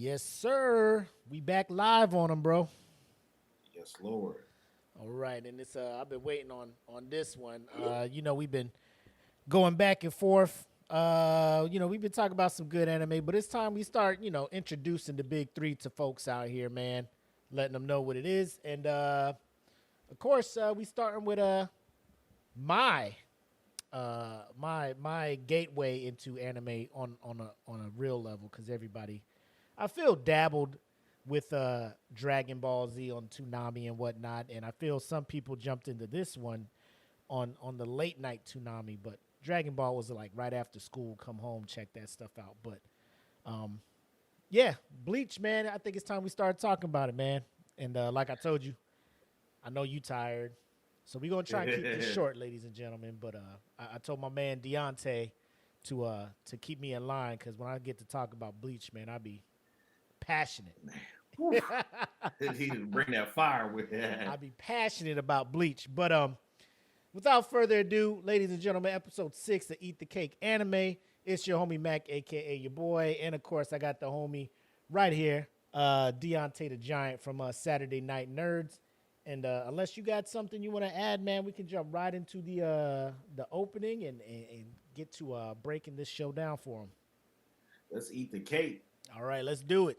Yes, sir. We back live on them, bro. Yes, Lord. All right, and it's I've been waiting on this one. We've been going back and forth. We've been talking about some good anime, but it's time we start, introducing the big three to folks out here, man, letting them know what it is. And of course, we starting with my my gateway into anime on a real level because everybody I feel dabbled with Dragon Ball Z on Toonami and whatnot, and I feel some people jumped into this one on the late night Toonami, but Dragon Ball was like right after school, come home, check that stuff out. But um, yeah, Bleach, man, I think it's time we start talking about it, man. And like I told you, I know you tired, so we're gonna try and keep this short, ladies and gentlemen. But I told my man Deontay to keep me in line because when I get to talk about Bleach, man, I be passionate. Whew. He didn't bring that fire with I that. be passionate about Bleach. But without further ado, ladies and gentlemen, episode 6 of Eat the Cake Anime. It's your homie Mac, aka your boy, and of course I got the homie right here, Deontay the Giant from Saturday Night Nerds. And unless you got something you want to add, man, we can jump right into the opening and get to breaking this show down for them. Let's eat the cake. All right, let's do it.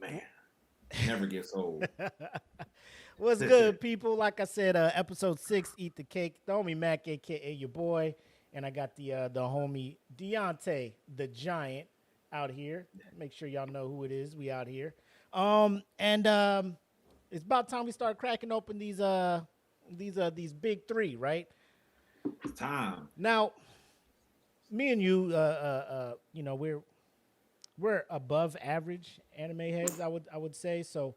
Man, never gets old. What's good, people? Like I said, episode 6, Eat the Cake. The homie Mac, aka your boy, and I got the homie Deontay the Giant out here. Make sure y'all know who it is. We out here. And it's about time we start cracking open these big three, right? It's time. Now, me and you, we're above average anime heads, I would say. So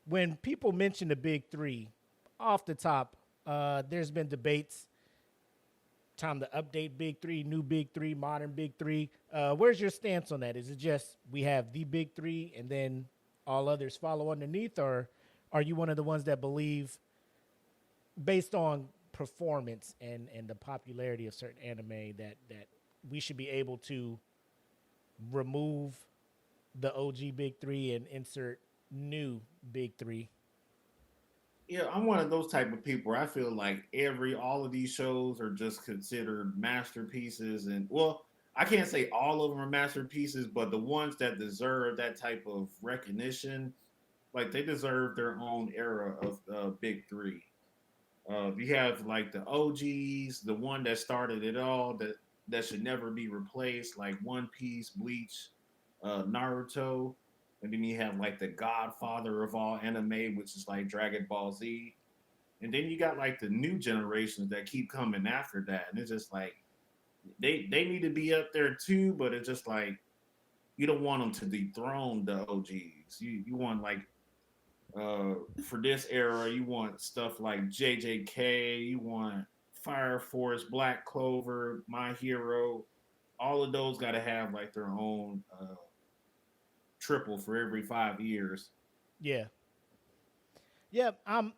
when people mention the big three, off the top, there's been debates. Time to update big three, new big three, modern big three. Where's your stance on that? Is it just we have the big three and then all others follow underneath, or are you one of the ones that believe, based on performance and the popularity of certain anime, that we should be able to remove the OG big three and insert new big three? Yeah, I'm one of those type of people where I feel like all of these shows are just considered masterpieces. And well, I can't say all of them are masterpieces, but the ones that deserve that type of recognition, like they deserve their own era of big three. You have like the OGs, the one that started it all, that should never be replaced, like One Piece, Bleach, Naruto, and then you have like the Godfather of all anime, which is like Dragon Ball Z, and then you got like the new generations that keep coming after that, and it's just like they need to be up there too, but it's just like you don't want them to dethrone the OGs. You want like for this era, you want stuff like JJK, you want Fire Force, Black Clover, My Hero. All of those got to have like their own triple for every 5 years. Yeah, yeah. I'm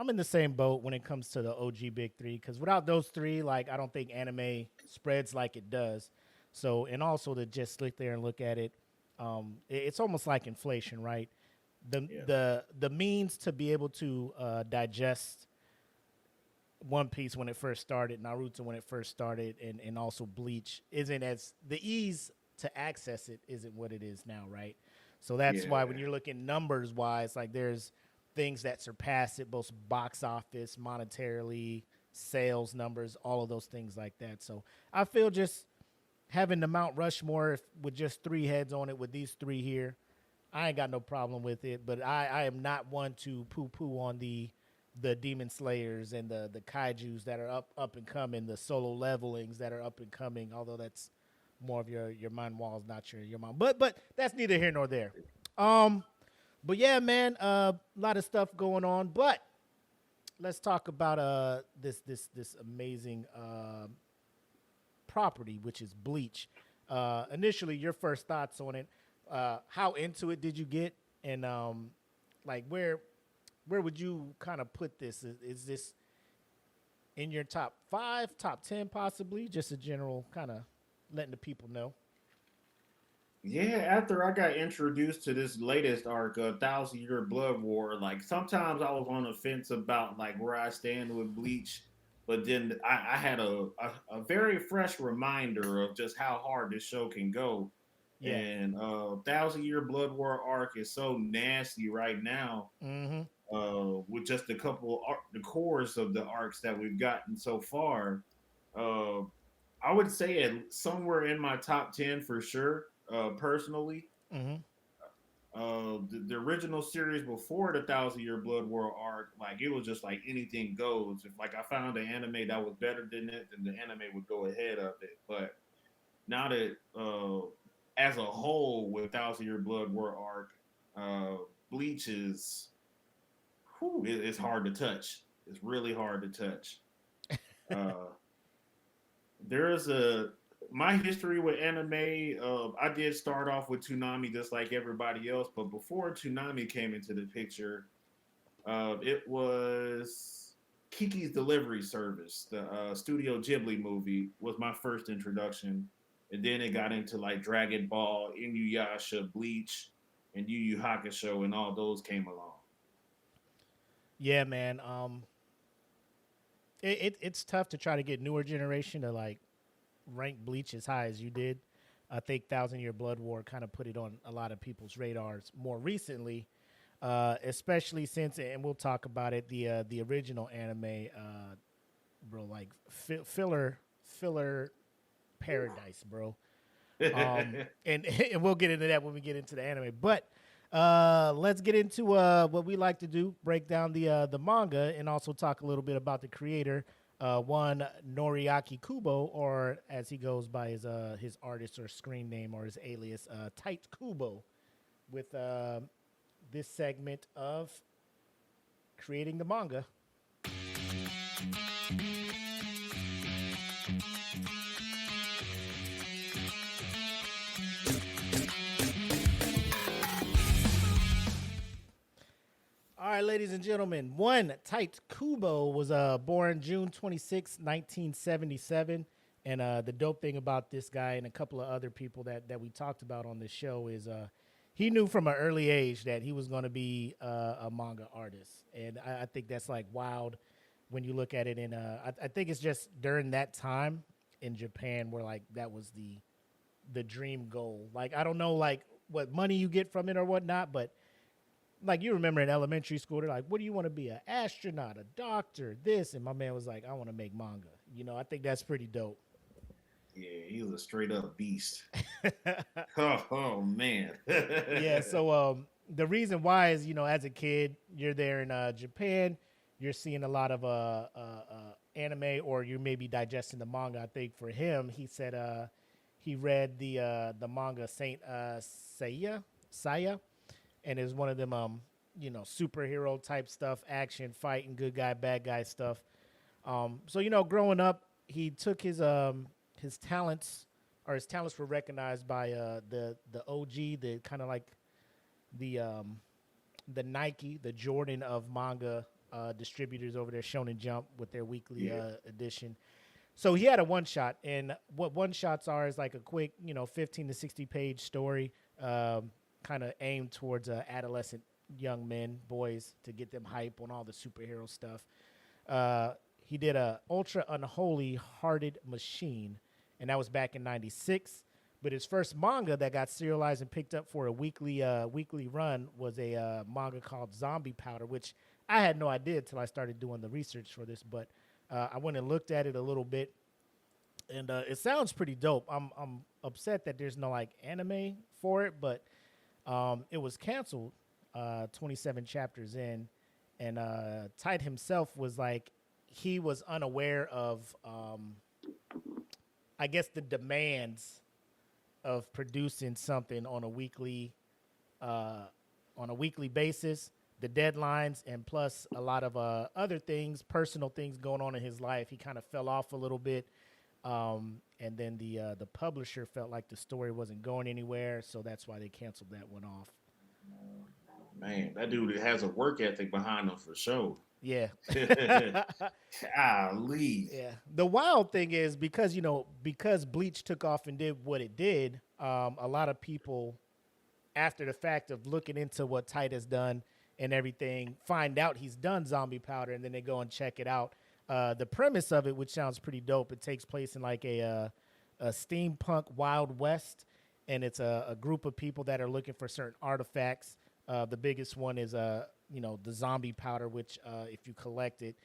in the same boat when it comes to the OG big three because without those three, like I don't think anime spreads like it does. So and also to just sit there and look at it, it's almost like inflation, right? The Yeah, the means to be able to digest One Piece when it first started, Naruto when it first started, and also Bleach isn't as the ease to access it isn't what it is now, right? So that's Yeah. why when you're looking numbers wise, like there's things that surpass it, both box office, monetarily, sales numbers, all of those things like that. So I feel just having the Mount Rushmore with just three heads on it with these three here, I ain't got no problem with it. But I am not one to poo poo on the Demon Slayers and the Kaijus that are up and coming, the solo levelings that are up and coming. Although that's more of your mind walls, not your mind. But that's neither here nor there. Um, but yeah, man, a lot of stuff going on. But let's talk about this amazing property, which is Bleach. Initially, your first thoughts on it. How into it did you get, and like where would you kind of put this? Is this in your top 5, top 10, possibly? Just a general kind of letting the people know. Yeah, after I got introduced to this latest arc, Thousand Year Blood War, like sometimes I was on the fence about like where I stand with Bleach, but then I had a very fresh reminder of just how hard this show can go. Yeah. And Thousand Year Blood War arc is so nasty right now. Mm-hmm. With just a couple the cores of the arcs that we've gotten so far, uh, I would say it somewhere in my top 10 for sure. Personally, Mm-hmm. the original series before the Thousand Year Blood War arc, like it was just like anything goes. If like I found an anime that was better than it, then the anime would go ahead of it. But now that as a whole with Thousand Year Blood War arc, Bleach is it's hard to touch. It's really hard to touch. Uh, there's a my history with anime. I did start off with Toonami just like everybody else, but before Toonami came into the picture, it was Kiki's Delivery Service. The Studio Ghibli movie was my first introduction, and then it got into like Dragon Ball, Inuyasha, Bleach, and Yu Yu Hakusho, and all those came along. Yeah, man. It's tough to try to get newer generation to like rank Bleach as high as you did. I think Thousand Year Blood War kind of put it on a lot of people's radars more recently, especially since, and we'll talk about it, the original anime, bro, like filler paradise, bro. And we'll get into that when we get into the anime. But let's get into what we like to do: break down the manga, and also talk a little bit about the creator, one Noriaki Kubo, or as he goes by his artist or screen name or his alias, Tite Kubo, with this segment of creating the manga. All right, ladies and gentlemen. One, Tite Kubo was born June 26, 1977. And the dope thing about this guy and a couple of other people that we talked about on this show is he knew from an early age that he was going to be a manga artist. And I think that's like wild when you look at it. And I think it's just during that time in Japan where like that was the dream goal. Like, I don't know like what money you get from it or whatnot, but like you remember in elementary school, they're like, what do you want to be? An astronaut, a doctor, this. And my man was like, I want to make manga. You know, I think that's pretty dope. Yeah, he was a straight up beast. Oh man. Yeah, so the reason why is, you know, as a kid, you're there in Japan, you're seeing a lot of anime, or you may be digesting the manga. I think for him, he said he read the manga Saint Seiya, and it's one of them you know, superhero type stuff, action, fighting, good guy, bad guy stuff. So you know, growing up, he took his talents, or his talents were recognized by the OG, the kind of like the Nike, the Jordan of manga distributors over there, Shonen Jump, with their weekly Yeah. edition. So he had a one shot, and what one shots are is like a quick, you know, 15 to 60 page story, kind of aimed towards adolescent young men, boys, to get them hype on all the superhero stuff. He did a Ultra Unholy Hearted Machine, and that was back in '96. But his first manga that got serialized and picked up for a weekly run was a manga called Zombie Powder, which I had no idea until I started doing the research for this. But I went and looked at it a little bit, and it sounds pretty dope. I'm upset that there's no like anime for it, but it was canceled 27 chapters in, and Tite himself was like, he was unaware of, I guess, the demands of producing something on a weekly basis, the deadlines, and plus a lot of other things, personal things going on in his life. He kind of fell off a little bit, and then the publisher felt like the story wasn't going anywhere, so that's why they canceled that one off. Man, that dude has a work ethic behind him for sure. Yeah. Golly. Yeah. The wild thing is because Bleach took off and did what it did, a lot of people after the fact of looking into what Tite has done and everything find out he's done Zombie Powder, and then they go and check it out. The premise of it, which sounds pretty dope, it takes place in like a steampunk Wild West, and it's a group of people that are looking for certain artifacts. The biggest one is the zombie powder, which if you collect it,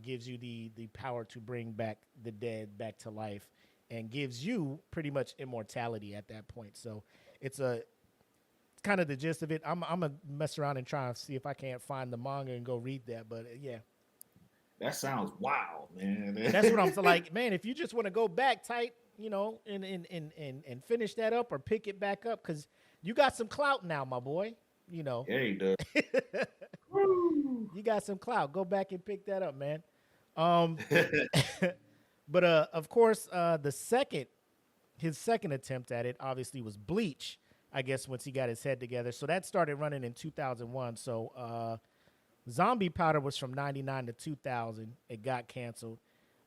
gives you the power to bring back the dead back to life, and gives you pretty much immortality at that point. So it's kind of the gist of it. I'm gonna mess around and try and see if I can't find the manga and go read that. But yeah, that sounds wild, man. That's what I'm like, man. If you just want to go back tight, and finish that up or pick it back up, because you got some clout now, my boy. Yeah, he does. You got some clout. Go back and pick that up, man. But of course, his second attempt at it obviously was Bleach, I guess, once he got his head together. So that started running in 2001. So Zombie Powder was from 99 to 2000. It got canceled.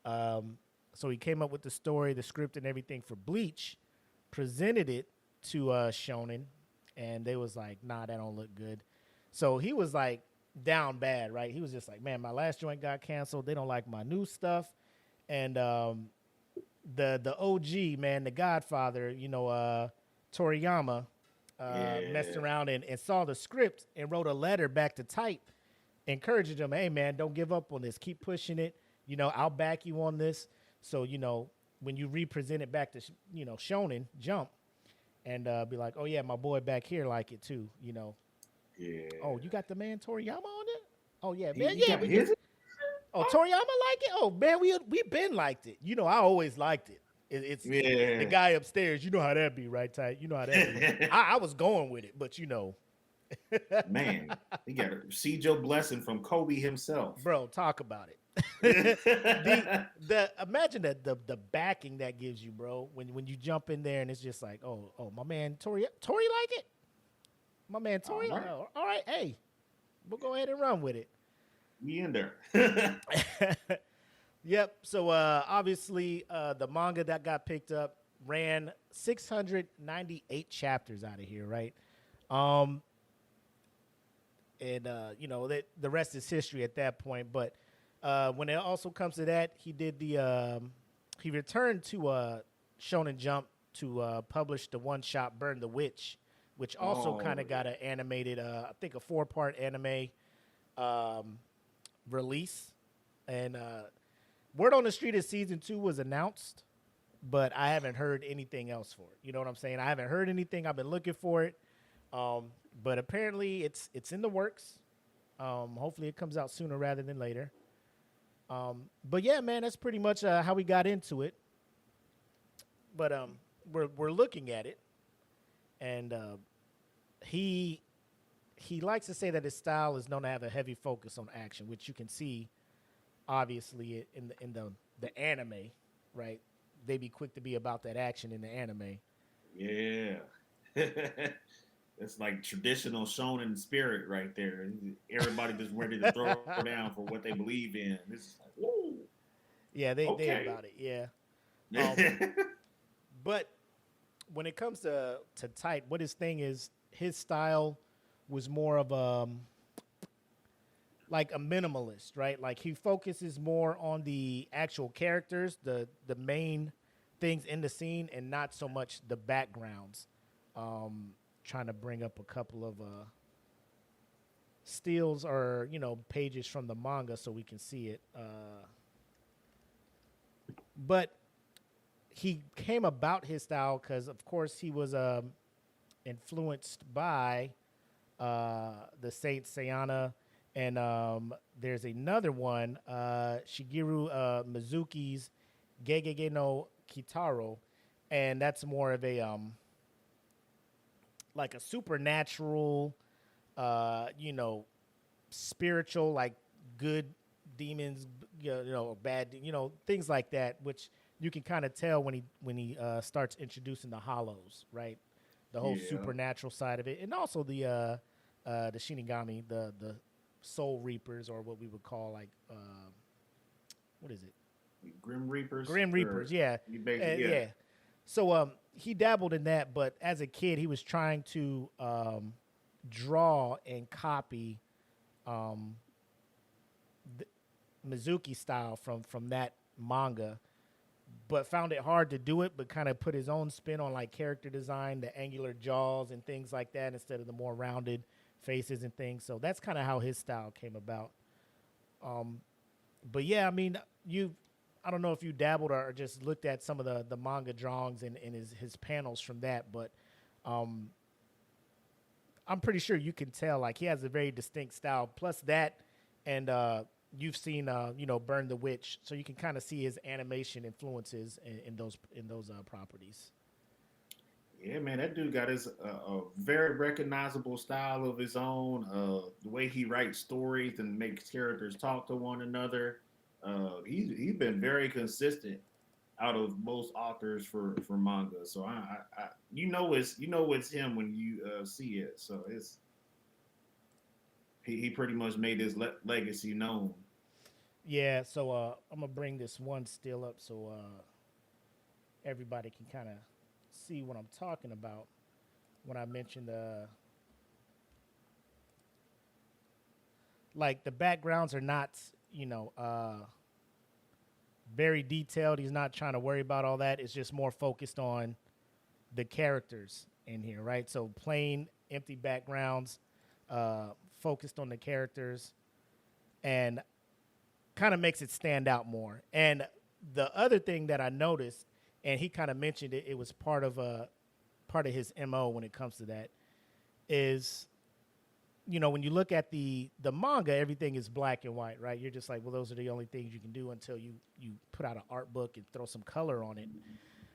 So he came up with the story, the script, and everything for Bleach, presented it to Shonen, and they was like, nah, that don't look good. So he was like down bad, right? He was just like, man, my last joint got canceled. They don't like my new stuff. And the OG, man, the Godfather, Toriyama, messed around and saw the script and wrote a letter back to Tite, encouraging him, hey, man, don't give up on this. Keep pushing it. I'll back you on this. So, when you represent it back to, Shonen Jump, and be like, oh, yeah, my boy back here like it too, Yeah. Oh, you got the man Toriyama on it? Oh, yeah, man. Oh, Toriyama like it? Oh, man, we been liked it. I always liked it. It's the guy upstairs. You know how that be, right, Tite? You know how that be. I was going with it, but Man, he got to receive your blessing from Kobe himself. Bro, talk about it. Imagine that the backing that gives you, bro, when you jump in there and it's just like, oh, my man Tori like it? My man Tori? All right. All right, hey, we'll go ahead and run with it. Me in there. Yep. So obviously the manga that got picked up ran 698 chapters out of here, right? And the rest is history at that point. But when it also comes to that, he returned to Shonen Jump to publish the one-shot Burn the Witch, which also kind of got an animated, I think a 4-part anime release. And word on the street is season 2 was announced, but I haven't heard anything else for it. You know what I'm saying? I haven't heard anything. I've been looking for it. But apparently it's in the works. Hopefully it comes out sooner rather than later. But yeah, man, that's pretty much how we got into it. But we're looking at it, and he likes to say that his style is known to have a heavy focus on action, which you can see obviously in the anime, right? They be quick to be about that action in the anime. Yeah. It's like traditional shonen spirit right there. Everybody just ready to throw down for what they believe in. This is like, whoa. Yeah, they about it. Yeah. But when it comes to Tite, what his thing is, his style was more of like a minimalist, right? Like he focuses more on the actual characters, the main things in the scene, and not so much the backgrounds. Trying to bring up a couple of steals or pages from the manga so we can see it. But he came about his style because, of course, he was influenced by the Saint Seiya, and there's another one, Shigeru Mizuki's Gegege no Kitaro, and that's more of a like a supernatural, spiritual, like good demons, bad, things like that, which you can kind of tell when he starts introducing the hollows, right? The whole supernatural side of it, and also the Shinigami, the Soul Reapers, or what we would call like what is it? Grim Reapers. Grim Reapers, yeah. Yeah. So he dabbled in that, but as a kid, he was trying to draw and copy the Mizuki style from that manga, but found it hard to do it, but kind of put his own spin on like character design, the angular jaws and things like that, instead of the more rounded faces and things. So that's kind of how his style came about. But yeah, I mean, I don't know if you dabbled or just looked at some of the manga drawings and his panels from that, but I'm pretty sure you can tell like he has a very distinct style. Plus that, and you've seen Burn the Witch, so you can kind of see his animation influences in those properties. Yeah, man, that dude got his a very recognizable style of his own. The way he writes stories and makes characters talk to one another. He's been very consistent out of most authors for manga. So I it's him when you see it. So he pretty much made his legacy known. Yeah. So I'm gonna bring this one still up so everybody can kind of see what I'm talking about when I mentioned like the backgrounds are not very detailed. He's not trying to worry about all that. It's just more focused on the characters in here, right? So plain empty backgrounds, focused on the characters, and kind of makes it stand out more. And the other thing that I noticed, and he kind of mentioned it, it was part of his MO when it comes to that, is when you look at the manga, everything is black and white, right? You're just like, well, those are the only things you can do until you put out an art book and throw some color on it.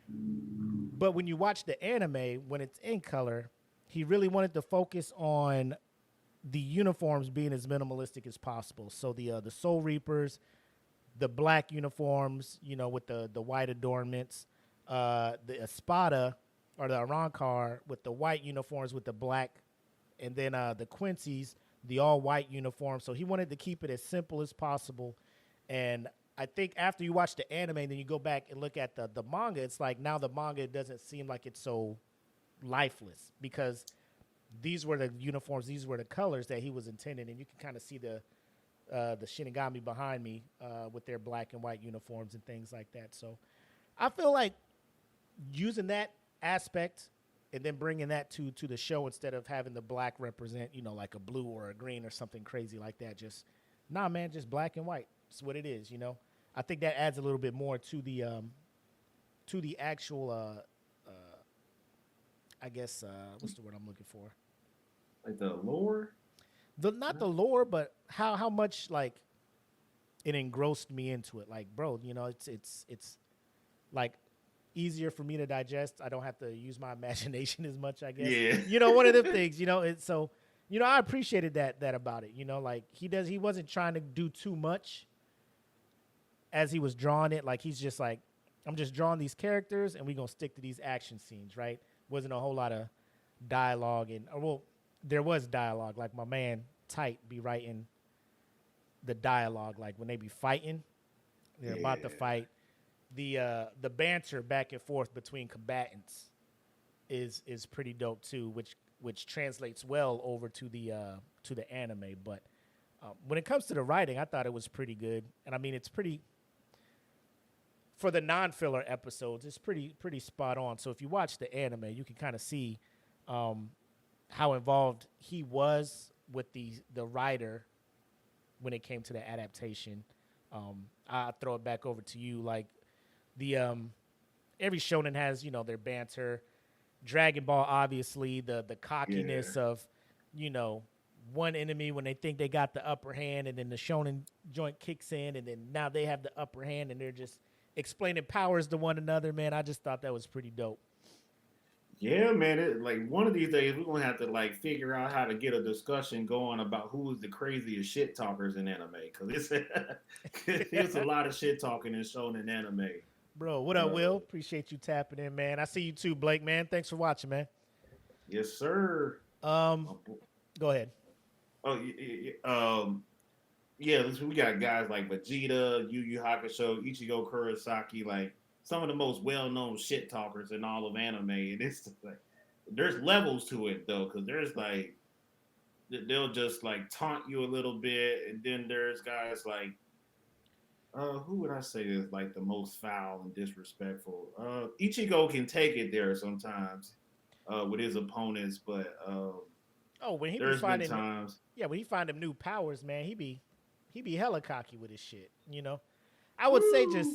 But when you watch the anime, when it's in color, he really wanted to focus on the uniforms being as minimalistic as possible. So the Soul Reapers, the black uniforms, with the white adornments, the Espada or the Arankar with the white uniforms with the black, and then the Quincy's, the all-white uniform. So he wanted to keep it as simple as possible. And I think after you watch the anime, then you go back and look at the manga, it's like now the manga doesn't seem like it's so lifeless because these were the uniforms, these were the colors that he was intending. And you can kind of see the Shinigami behind me with their black and white uniforms and things like that. So I feel like using that aspect and then bringing that to the show instead of having the black represent, like a blue or a green or something crazy like that. Just, nah, man, just black and white. It's what it is, I think that adds a little bit more to the actual, I guess, what's the word I'm looking for? Like the lore? Not the lore, but how much, like, it engrossed me into it. Like, bro, it's like, easier for me to digest. I don't have to use my imagination as much, I guess. Yeah. One of the things, it's so, I appreciated that about it. Like he wasn't trying to do too much as he was drawing it. Like he's just like, I'm just drawing these characters and we're going to stick to these action scenes, right? Wasn't a whole lot of dialogue there was dialogue. Like my man Tite be writing the dialogue, like when they be fighting, they're about to fight. The banter back and forth between combatants is pretty dope too, which translates well over to the anime. But When it comes to the writing, I thought it was pretty good, and I mean, it's pretty for the non-filler episodes. It's pretty spot on. So if you watch the anime, you can kind of see how involved he was with the writer when it came to the adaptation. I'll throw it back over to you. Like the every shonen has their banter. Dragon Ball, obviously, the cockiness of one enemy when they think they got the upper hand, and then the shonen joint kicks in, and then now they have the upper hand, and they're just explaining powers to one another. Man, I just thought that was pretty dope. Yeah, man. Like one of these days, we're gonna have to like figure out how to get a discussion going about who is the craziest shit talkers in anime, because there's a lot of shit talking in shonen anime. Bro, what up, Will? Appreciate you tapping in, man. I see you too, Blake, man. Thanks for watching, man. Yes, sir. Go ahead. Oh, yeah. We got guys like Vegeta, Yu Yu Hakusho, Ichigo Kurosaki, like some of the most well-known shit talkers in all of anime. And it's like there's levels to it though, because there's like they'll just like taunt you a little bit, and then there's guys like who would I say is like the most foul and disrespectful? Ichigo can take it there sometimes with his opponents, but when he there's be finding been times. Yeah, when he find them new powers, man, he be hella cocky with his shit. I would say just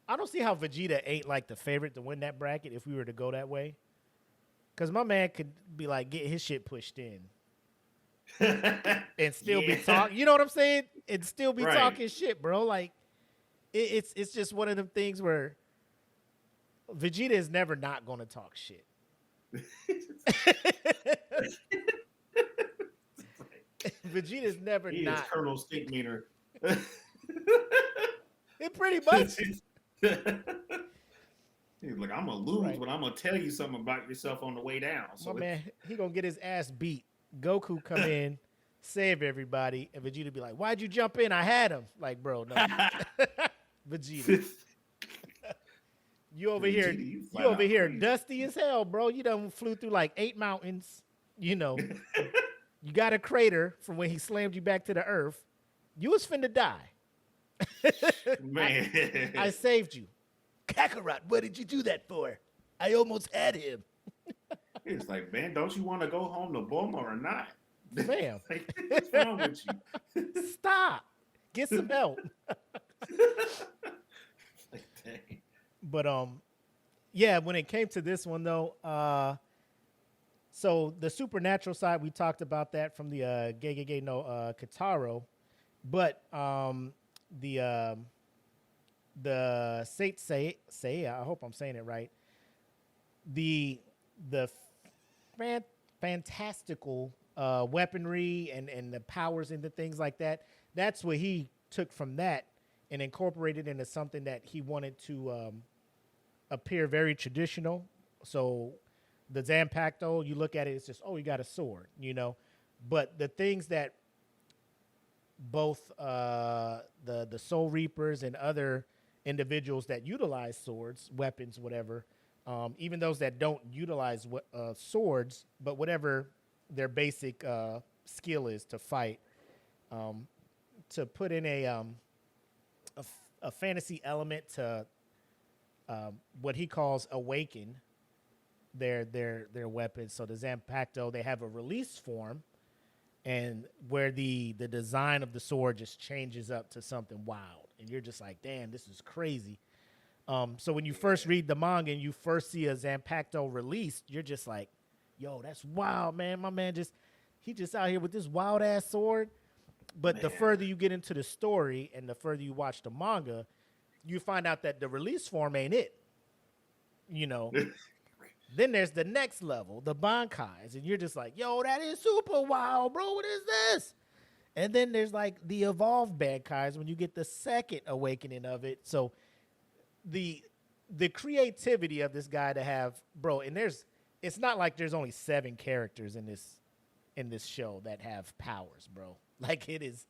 I don't see how Vegeta ain't like the favorite to win that bracket if we were to go that way. Cause my man could be like get his shit pushed in. And still be talking, you know what I'm saying? And still be talking shit, bro. Like it's just one of them things where Vegeta is never not gonna talk shit. Vegeta's never he not. Is Colonel Stinkmeaner. It pretty much. He's like, I'm gonna lose, but I'm gonna tell you something about yourself on the way down. So my man, he gonna get his ass beat. Goku come in, save everybody, and Vegeta be like, "Why'd you jump in? I had him." Like, bro, no. Vegeta, you over here, you over here, dusty as hell, bro. You done flew through like 8 mountains. You got a crater from when he slammed you back to the earth. You was finna die. Man, I saved you. Kakarot, what did you do that for? I almost had him. It's like, man, don't you want to go home to Bulma or not? Fam. Like, what's wrong with you? Stop. Get some help. Like, dang. But yeah, when it came to this one though, so the supernatural side, we talked about that from the Gegege no Kitaro, but the Seiya, I hope I'm saying it right. The fantastical weaponry and the powers and the things like that. That's what he took from that and incorporated into something that he wanted to appear very traditional. So the Zanpakuto, you look at it, it's just, oh, you got a sword, But the things that both the Soul Reapers and other individuals that utilize swords, weapons, whatever, even those that don't utilize swords, but whatever their basic skill is to fight, to put in a fantasy element to what he calls awaken their weapons. So the Zanpakuto, they have a release form, and where the design of the sword just changes up to something wild, and you're just like, damn, this is crazy. So when you first read the manga and you first see a Zanpakuto released, you're just like, yo, that's wild, man. My man he just out here with this wild ass sword. But the further you get into the story and the further you watch the manga, you find out that the release form ain't it. Then there's the next level, the Bankais, and you're just like, yo, that is super wild, bro. What is this? And then there's like the evolved Bankais when you get the second awakening of it. So the creativity of this guy to have, bro, and it's not like there's only 7 characters in this show that have powers, bro. Like it is,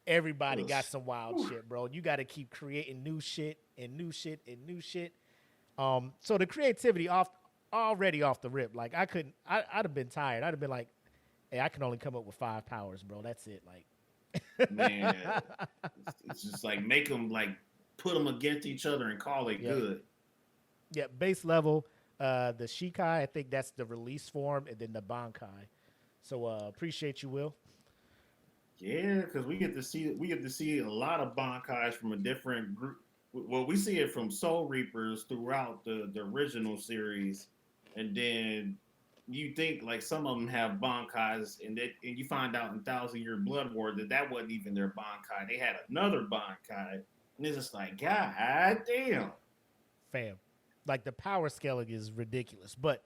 everybody got some wild shit, bro. You got to keep creating new shit and new shit and new shit. So the creativity already off the rip, like I'd have been tired. I'd have been like, hey, I can only come up with 5 powers, bro. That's it. Like, Man, it's just like make them like put them against each other and call it yep, good. yep. Base level, the Shikai, I think that's the release form, and then the Bankai. So appreciate you, Will. Yeah, because we get to see a lot of bankais from a different group. Well, we see it from Soul Reapers throughout the original series, and then you think like some of them have bankais, and you find out in Thousand Year Blood War that wasn't even their bankai. They had another bankai, and it's just like God damn. Fam, like the power scaling is ridiculous, but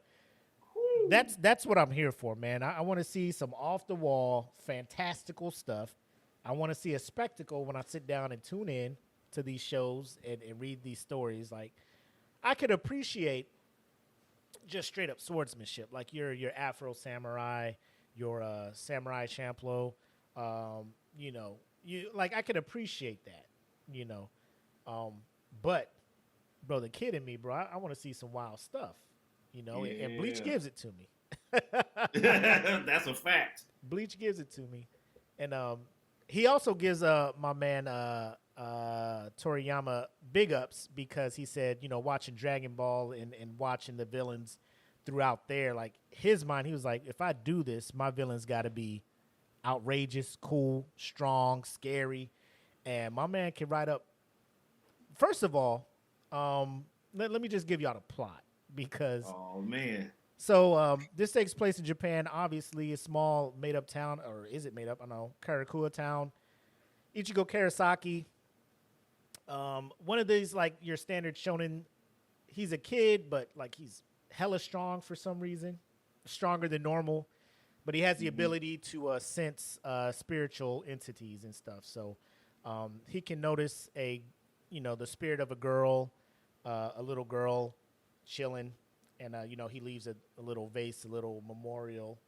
Whew. that's what I'm here for, man. I want to see some off the wall, fantastical stuff. I want to see a spectacle when I sit down and tune in to these shows and read these stories. Like I could appreciate just straight up swordsmanship, like your Afro Samurai, your Samurai Champloo. You know, you like I could appreciate that, you know. Um, but bro, the kid in me, bro, I want to see some wild stuff, you know. And Bleach Yeah, gives it to me. that's a fact. Bleach gives it to me, and he also gives my man Toriyama big ups because he said, you know, watching Dragon Ball and watching the villains throughout there, like his mind, he was like, if I do this, my villains got to be outrageous, cool, strong, scary, and my man can write up. First of all, let me just give y'all the plot because Oh man. so this takes place in Japan. Obviously, a small made-up town, or is it made up? I don't know. Karakura town. Ichigo Karasaki. One of these like your standard shonen. He's a kid, but like he's hella strong for some reason, stronger than normal. But he has the Hmm. ability to sense spiritual entities and stuff. So he can notice the spirit of a girl, a little girl, chilling, and he leaves a little vase, a little memorial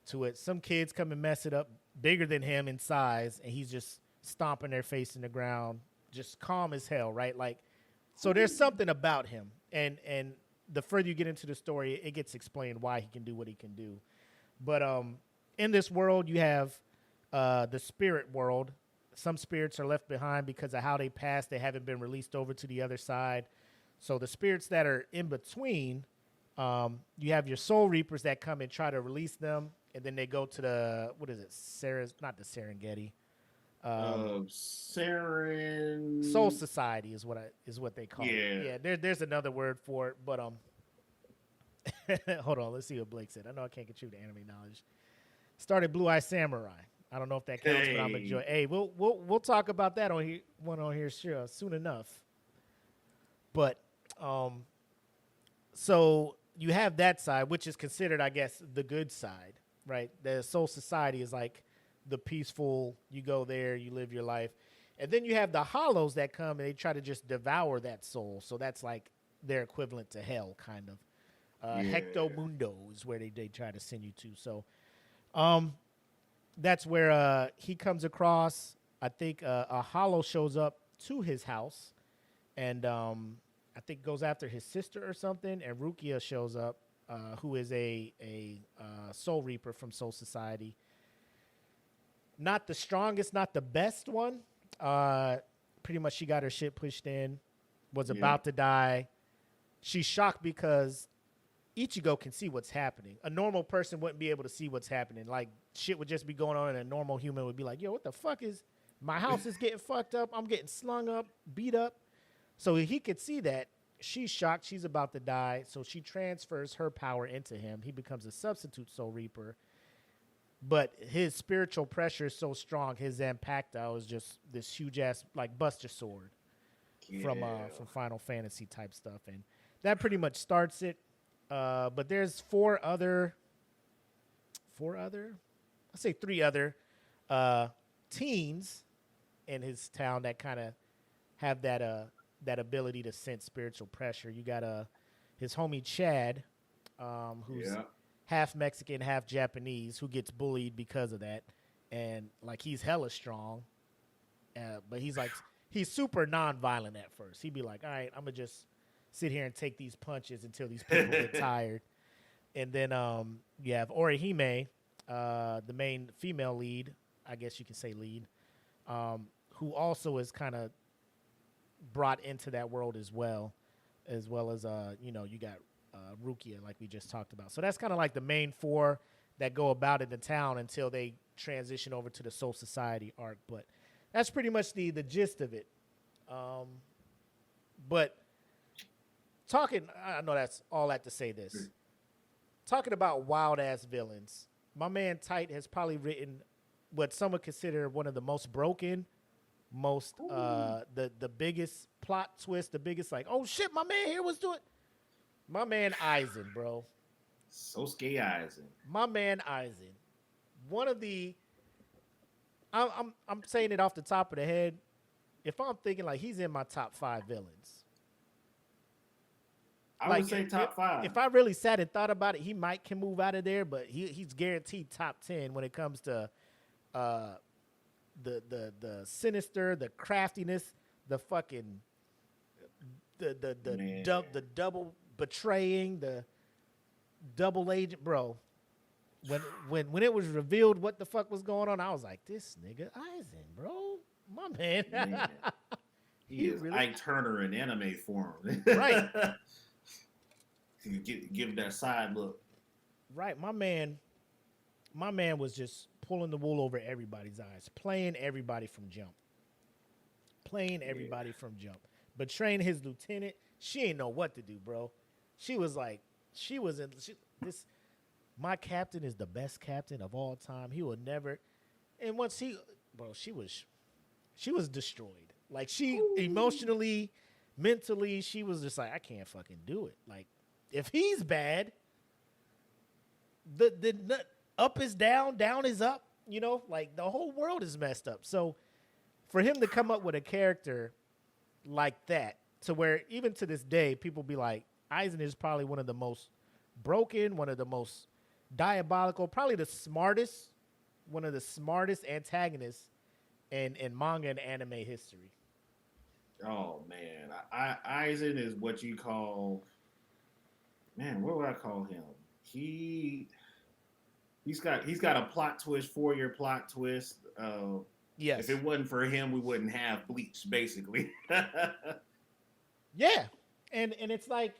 to it. Some kids come and mess it up, bigger than him in size, and he's just stomping their face in the ground, just calm as hell, right? Like, so there's something about him, and the further you get into the story, it gets explained why he can do what he can do. But in this world, you have the spirit world. Some spirits are left behind because of how they passed. They haven't been released over to the other side. So the spirits that are in between, you have your soul reapers that come and try to release them, and then they go to the what is it? Not the Serengeti. Soul Saren. Society is what they call it. Yeah. Yeah, there's another word for it, but hold on, let's see what Blake said. I know I can't get you the anime knowledge. Started Blue Eye Samurai. I don't know if that counts, but I'm Hey. enjoying. Hey, we'll talk about that on here sure soon enough. But so you have that side, which is considered, I guess, the good side, right? The Soul Society is like the peaceful. You go there, you live your life, and then you have the Hollows that come and they try to just devour that soul. So that's like their equivalent to hell, kind of. Yeah. Hecto Mundo is where they try to send you to. So that's where he comes across. I think a Hollow shows up to his house, and I think goes after his sister or something. And Rukia shows up, who is a Soul Reaper from Soul Society. Not the strongest, not the best one. Pretty much, she got her shit pushed in, was Yeah. about to die. She's shocked because Ichigo can see what's happening. A normal person wouldn't be able to see what's happening. Like shit would just be going on, and a normal human would be like, "Yo, what the fuck is my house is getting fucked up? I'm getting slung up, beat up." So he could see that. She's shocked. She's about to die. So she transfers her power into him. He becomes a substitute Soul Reaper. But his spiritual pressure is so strong. His Zampacto is just this huge ass like Buster Sword Yeah. from Final Fantasy type stuff, and that pretty much starts it. But there's I say three other teens in his town that kind of have that ability to sense spiritual pressure. You got his homie Chad, who's Yeah. half Mexican, half Japanese, who gets bullied because of that, and like he's hella strong, but he's super non-violent at first. He'd be like, "All right, I'm gonna just sit here and take these punches until these people get tired." And then you have Orihime, the main female lead, I guess you can say lead, who also is kind of brought into that world as well as you know, you got Rukia, like we just talked about. So that's kind of like the main four that go about in the town until they transition over to the Soul Society arc. But that's pretty much the gist of it. But I know that's all that to say this. Talking about wild ass villains, my man Tite has probably written what some would consider one of the most broken, most the biggest plot twist, the biggest like, oh shit, my man here was doing. My man Eisen, bro. Sosuke Eisen. My man Eisen. One of the I'm saying it off the top of the head. If I'm thinking like he's in my top 5 villains. I would say top 5. If I really sat and thought about it, he can move out of there, but he's guaranteed top 10 when it comes to the sinister, the craftiness, the fucking the double betraying, the double agent, bro. When it was revealed what the fuck was going on, I was like, this nigga Eisen, bro, my man. He is really? Ike Turner in anime form, right? Give that side look, right? My man was just pulling the wool over everybody's eyes, playing everybody from jump, betraying his lieutenant. She ain't know what to do, bro. She was this. My captain is the best captain of all time. He will never. And once she was destroyed. Like she emotionally, mentally, she was just like, I can't fucking do it. Like if he's bad, the up is down, down is up. You know, like the whole world is messed up. So for him to come up with a character like that, to where even to this day, people be like, Eisen is probably one of the most broken, one of the most diabolical, probably one of the smartest antagonists in manga and anime history. Oh man, Eisen is what you call, man. What would I call him? He's got a plot twist, 4-year plot twist. Yes. If it wasn't for him, we wouldn't have Bleach, basically. Yeah, and it's like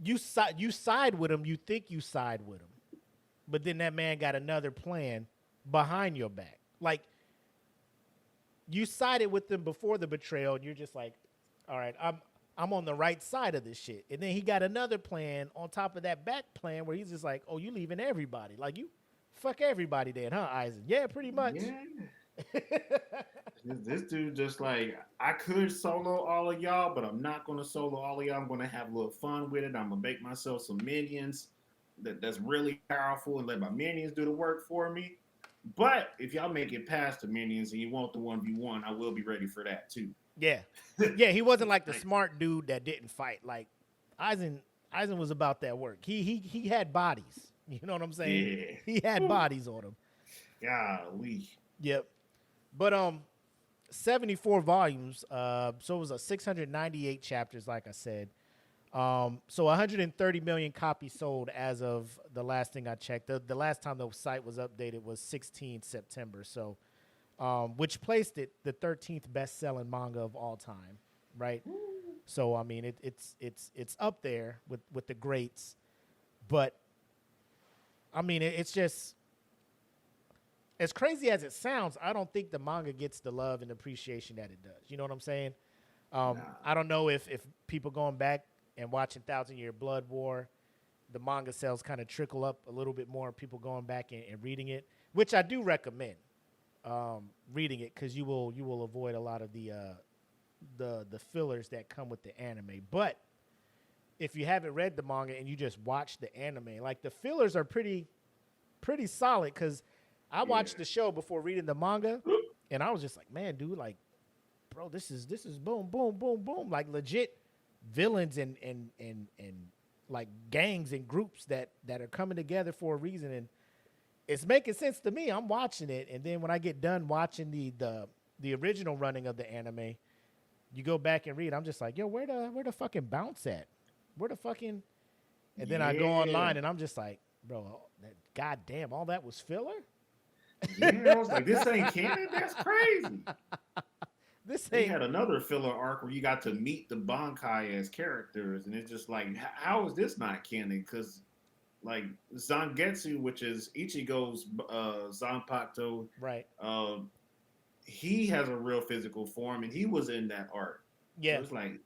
you side with him, you think you side with him, but then that man got another plan behind your back. Like you sided with him before the betrayal, and you're just like, all right, I'm on the right side of this shit. And then he got another plan on top of that back plan where he's just like, oh, you leaving everybody. Like you fuck everybody then, huh, Eisen? Yeah, pretty much. Yeah. This dude just like, I could solo all of y'all, but I'm not going to solo all of y'all. I'm going to have a little fun with it. I'm going to make myself some minions that's really powerful and let my minions do the work for me. But if y'all make it past the minions and you want the 1v1, I will be ready for that too. Yeah. Yeah, he wasn't like the smart dude that didn't fight. Like Eisen was about that work. He had bodies. You know what I'm saying? Yeah. He had bodies on him. Golly. Yep. But 74 volumes. So it was 698 chapters, like I said. So 130 million copies sold as of the last thing I checked. The last time the site was updated was 16 September. So, which placed it the 13th best-selling manga of all time, right? So I mean, it's up there with the greats, but I mean, it's just as crazy as it sounds. I don't think the manga gets the love and appreciation that it does. You know what I'm saying? Nah. I don't know if people going back and watching 1,000-Year Blood War, the manga sales kind of trickle up a little bit more. People going back and reading it, which I do recommend reading it because you will avoid a lot of the fillers that come with the anime. But if you haven't read the manga and you just watch the anime, like the fillers are pretty solid. Because I watched the show before reading the manga, and I was just like, man, dude, like, bro, this is boom, boom, boom, boom, like legit villains and like gangs and groups that are coming together for a reason, and it's making sense to me. I'm watching it, and then when I get done watching the original running of the anime, you go back and read. I'm just like, yo, where the fucking bounce at? Where the fucking? And then I go online and I'm just like, bro, God damn, all that was filler. Yeah, I was like, this ain't canon. That's crazy. This They ain't. had another filler arc where you got to meet the Bankai as characters, and it's just like, how is this not canon? Because like Zangetsu, which is Ichigo's Zanpakuto, Right. uh, he has a real physical form, and he was in that arc. So Yeah. it's like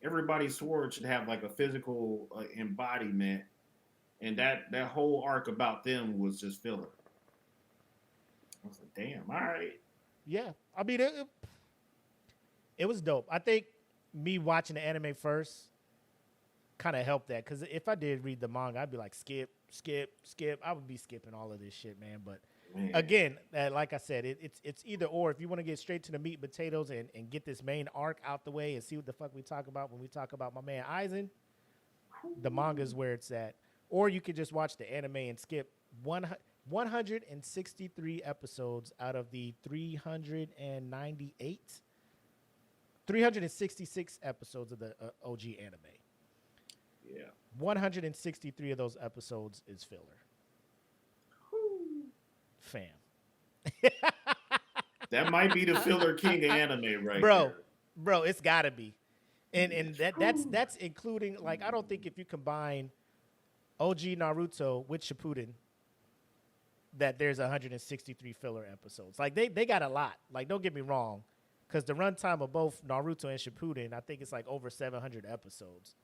everybody's sword should have like a physical embodiment, and that whole arc about them was just filler. I was like, damn, all right. Yeah. I mean, it was dope. I think me watching the anime first kind of helped that because if I did read the manga, I'd be like, skip, skip, skip. I would be skipping all of this shit, man. But Man. again, like I said, it's either or. If you want to get straight to the meat and potatoes and get this main arc out the way and see what the fuck we talk about when we talk about my man Aizen, the manga is where it's at. Or you could just watch the anime and skip 163 episodes out of the 366 episodes of the OG anime. Yeah. 163 of those episodes is filler. Fam. That might be the filler king of anime right bro, there. Bro, it's gotta be. And that's including, like, I don't think if you combine OG Naruto with Shippuden that there's 163 filler episodes. Like they got a lot. Like, don't get me wrong, because the runtime of both Naruto and Shippuden, I think it's like over 700 episodes.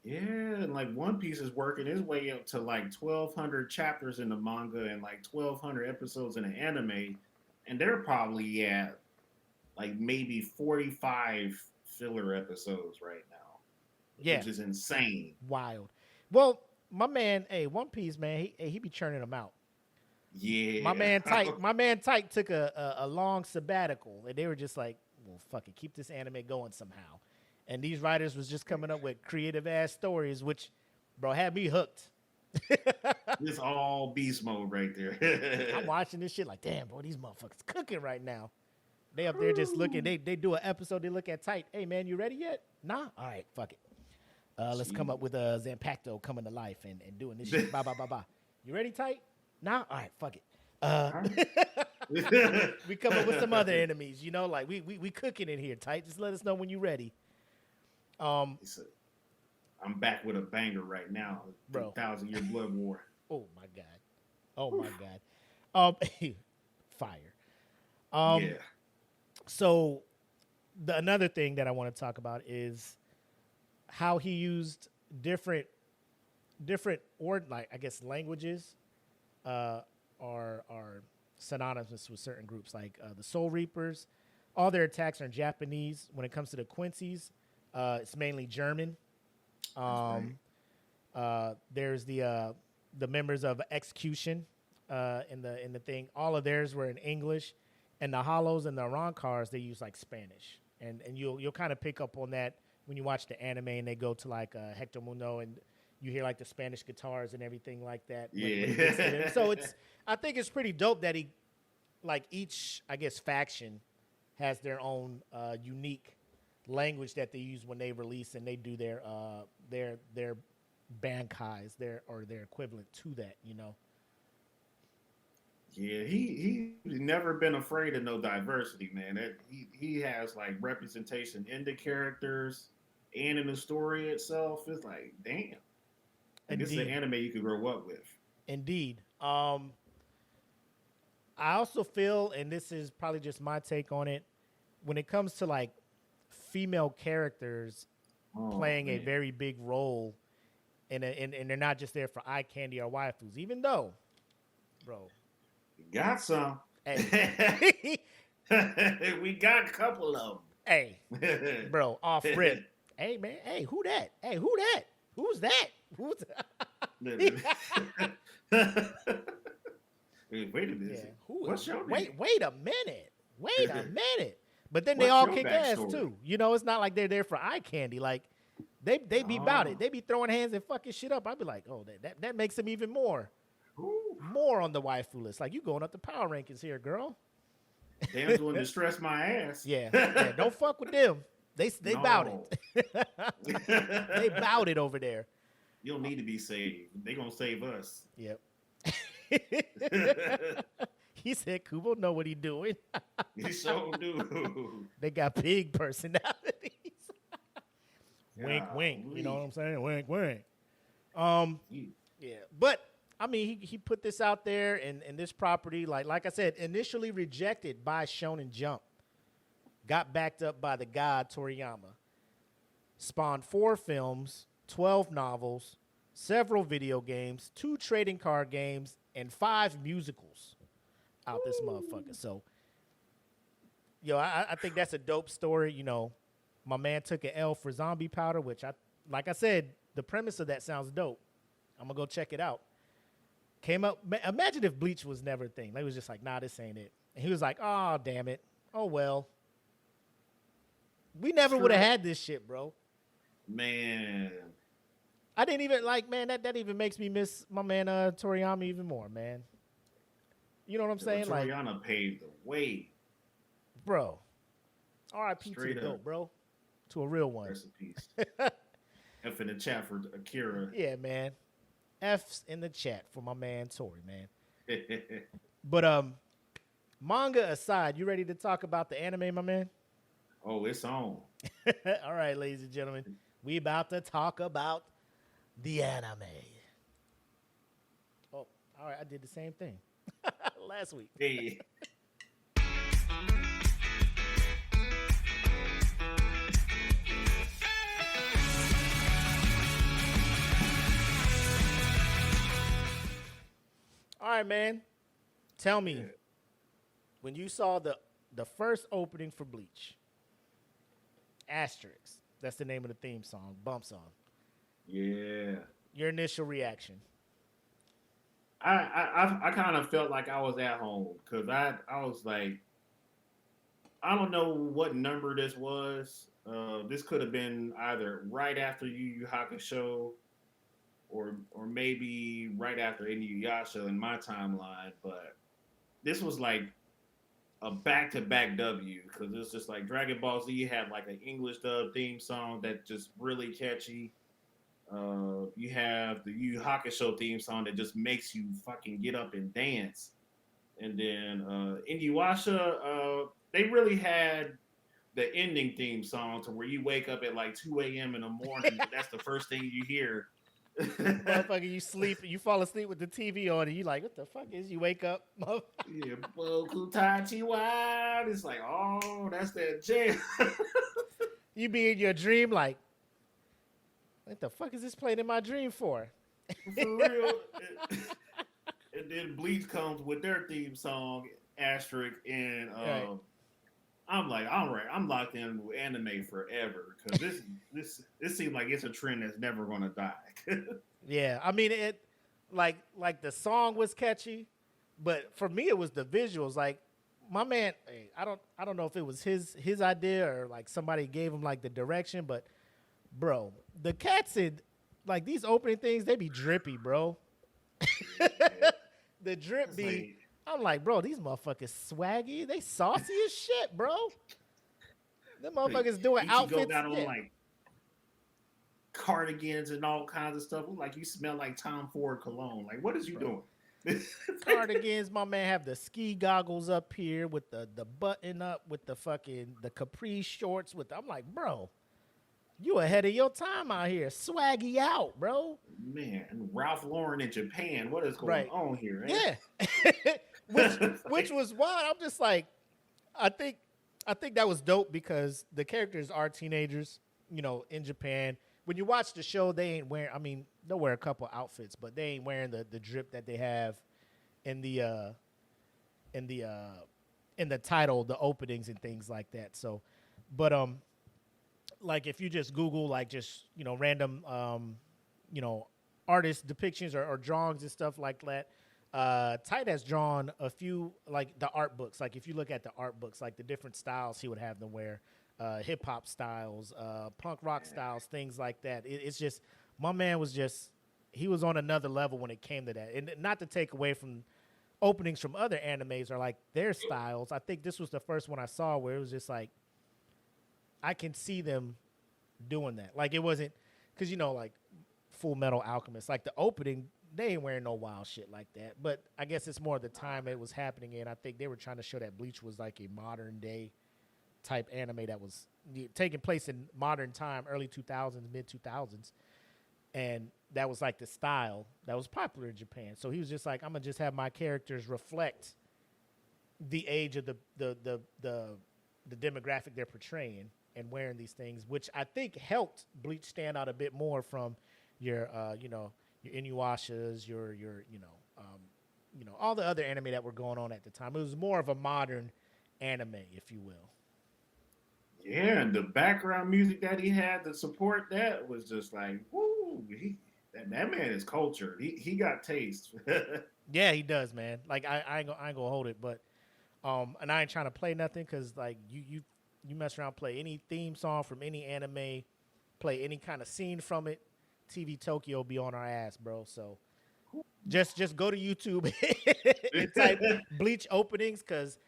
Yeah, and like One Piece is working its way up to like 1,200 chapters in the manga and like 1,200 episodes in the anime, and they're probably at like maybe 45 filler episodes right now. Yeah, which is insane. Wild. Well, my man, One Piece, man, he be churning them out. Yeah, My man Tite took a long sabbatical, and they were just like, well, fuck it, keep this anime going somehow. And these writers was just coming up with creative ass stories, which, bro, had me hooked. It's all beast mode right there. I'm watching this shit like, damn, boy, these motherfuckers cooking right now. They up there just looking. They do an episode. They look at Tite. Hey, man, you ready yet? Nah. All right, fuck it. Let's come up with a Zanpakuto coming to life and doing this shit. Blah blah blah blah. You ready, Tite? Nah. All right, fuck it. We come up with some other enemies. You know, like we cooking in here, Tite. Just let us know when you're ready. I'm back with a banger right now, bro. 1,000-Year Blood War. Oh my god. Oh my god. Fire. Yeah. So another thing that I want to talk about is how he used different or like, I guess, languages are synonymous with certain groups, like the Soul Reapers. All their attacks are in Japanese. When it comes to the Quincy's, it's mainly German. There's the members of Execution in the thing. All of theirs were in English, and the Hollows and the Arankars, they use like Spanish, and you'll kind of pick up on that when you watch the anime and they go to like Hector Mundo and you hear like the Spanish guitars and everything like that. Yeah. So I think it's pretty dope that he, like, each, I guess, faction has their own unique language that they use when they release and they do their bankais, their equivalent to that, you know. Yeah, he's never been afraid of no diversity, man. He has like representation in the characters and in the story itself. It's like, damn. And this is an anime you could grow up with. Indeed. I also feel, and this is probably just my take on it, when it comes to like female characters playing a very big role, and they're not just there for eye candy or waifus, even though, bro, got some. Hey. We got a couple of them. Hey, bro, off rip. Hey, man. Hey, who that? Hey, who that? Who's that? Who's that? Wait a minute. Yeah. What's your name? Wait a minute. Wait a minute. But then they all kick ass too. You know, it's not like they're there for eye candy. Like they be about it. They be throwing hands and fucking shit up. I'd be like, oh, that makes them even more on the waifu list. Like, you going up the power rankings here, girl. Damsel in distress my ass. Yeah. Don't fuck with them. They bout it. They bout it over there. You don't need to be saved. They gonna save us. Yep. He said Kubo know what he doing. You sure do. They got big personalities. Wink, wink. You know what Golly. I'm saying? Wink, wink. Um, You- yeah. But I mean, he put this out there, and this property, like I said, initially rejected by Shonen Jump, got backed up by the god Toriyama, spawned 4 films, 12 novels, several video games, 2 trading card games, and 5 musicals out this motherfucker. So, I think that's a dope story. My man took an L for Zombie Powder, which like I said, the premise of that sounds dope. I'm gonna go check it out. Came up. Imagine if Bleach was never a thing. They was just like, nah, this ain't it. And he was like, oh, damn it. Oh well. We never would have had this shit, bro. Man, I didn't even man. That even makes me miss my man Toriyama even more, man. You know what I'm saying? Like, Toriyama paved the way. bro. R.I.P. to the Straight GOAT, up. bro. To a real one. Rest in peace. F in the chat for Akira. Yeah, man. F's in the chat for my man Tori, man. But manga aside, you ready to talk about the anime, my man? Oh, it's on. All right, ladies and gentlemen, we about to talk about the anime. Oh, all right, I did the same thing last week. Hey. All right, man. Tell me, when you saw the first opening for Bleach, Asterix, that's the name of the theme song, bump song. Yeah. Your initial reaction? I kind of felt like I was at home because I was like, I don't know what number this was. This could have been either right after Yu Yu Hakusho or maybe right after Inuyasha in my timeline, but this was like a back-to-back W because it's just like Dragon Ball Z had like an English dub theme song that just really catchy. You have the Yu Yu Hakusho theme song that just makes you fucking get up and dance, and then Inuyasha, they really had the ending theme song to where you wake up at like 2 a.m. in the morning. That's the first thing you hear. Motherfucker, you sleep, you fall asleep with the TV on, and you like, what the fuck is? You wake up, Yeah, Boku Tachi Wild. It's like, oh, that's that jam. you be in your dream like, what the fuck is this playing in my dream for? For real. And then Bleach comes with their theme song, Asterisk, and Right. I'm like, all right, I'm locked in with anime forever because this seems like it's a trend that's never gonna die. Yeah, I mean it, like the song was catchy, but for me it was the visuals. Like my man, hey, I don't know if it was his idea or like somebody gave him like the direction, but bro, the cats in like these opening things, they be drippy, bro. The drip It's be. like, I'm like, bro, these motherfuckers swaggy. They saucy as shit, bro. Them motherfuckers doing Ichigo outfits. got on Yeah. like cardigans and all kinds of stuff. Like you smell like Tom Ford cologne. Like, what is you doing? Cardigans, my man have the ski goggles up here with the button up with the fucking the capri shorts with I'm like, bro, you ahead of your time out here. Swaggy out, bro. Man, Ralph Lauren in Japan. What is going Right. on here? Yeah. which was wild. I'm just like, I think that was dope because the characters are teenagers, in Japan. When you watch the show, they ain't wearing. I mean, they'll wear a couple outfits, but they ain't wearing the drip that they have in the title, the openings and things like that. So, but like if you just Google like just random artist depictions or drawings and stuff like that. Tite has drawn a few like the art books. Like if you look at the art books, like the different styles he would have them wear, hip hop styles, punk rock styles, things like that. It's just my man was just he was on another level when it came to that. And not to take away from openings from other animes or like their styles. I think this was the first one I saw where it was just like I can see them doing that. Like it wasn't because like Full Metal Alchemist. Like the opening, they ain't wearing no wild shit like that. But I guess it's more the time it was happening in. I think they were trying to show that Bleach was like a modern day type anime that was taking place in modern time, early 2000s, mid 2000s. And that was like the style that was popular in Japan. So he was just like, I'm gonna just have my characters reflect the age of the demographic they're portraying and wearing these things, which I think helped Bleach stand out a bit more from your your Inuyashas, your all the other anime that were going on at the time. It was more of a modern anime, if you will. Yeah, and the background music that he had to support that was just like, woo, that man is cultured. He got taste. Yeah, he does, man. Like I ain't gonna hold it, but and I ain't trying to play nothing because like you mess around, play any theme song from any anime, play any kind of scene from it, TV Tokyo be on our ass, bro. So just go to YouTube and type Bleach openings, because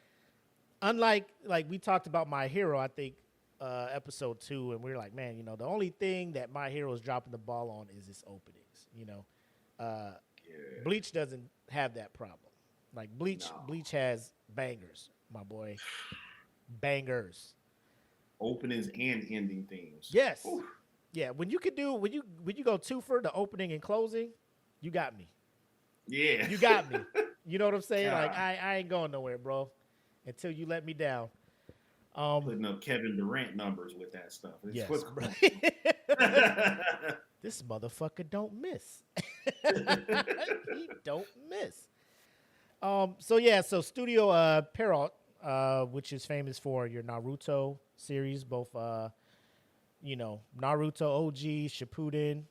unlike like we talked about My Hero, I think episode 2, and we were like, man, the only thing that My Hero is dropping the ball on is its openings. Yeah. Bleach doesn't have that problem. Like Bleach has bangers, my boy, bangers. Openings and ending themes. Yes. Oof. Yeah. When you go two for the opening and closing, you got me. Yeah. You got me. You know what I'm saying? God. Like I ain't going nowhere, bro, until you let me down. Putting up Kevin Durant numbers with that stuff. It's yes, bro. This motherfucker don't miss. He don't miss. So Studio Perrault, which is famous for your Naruto series, both Naruto OG, Shippuden,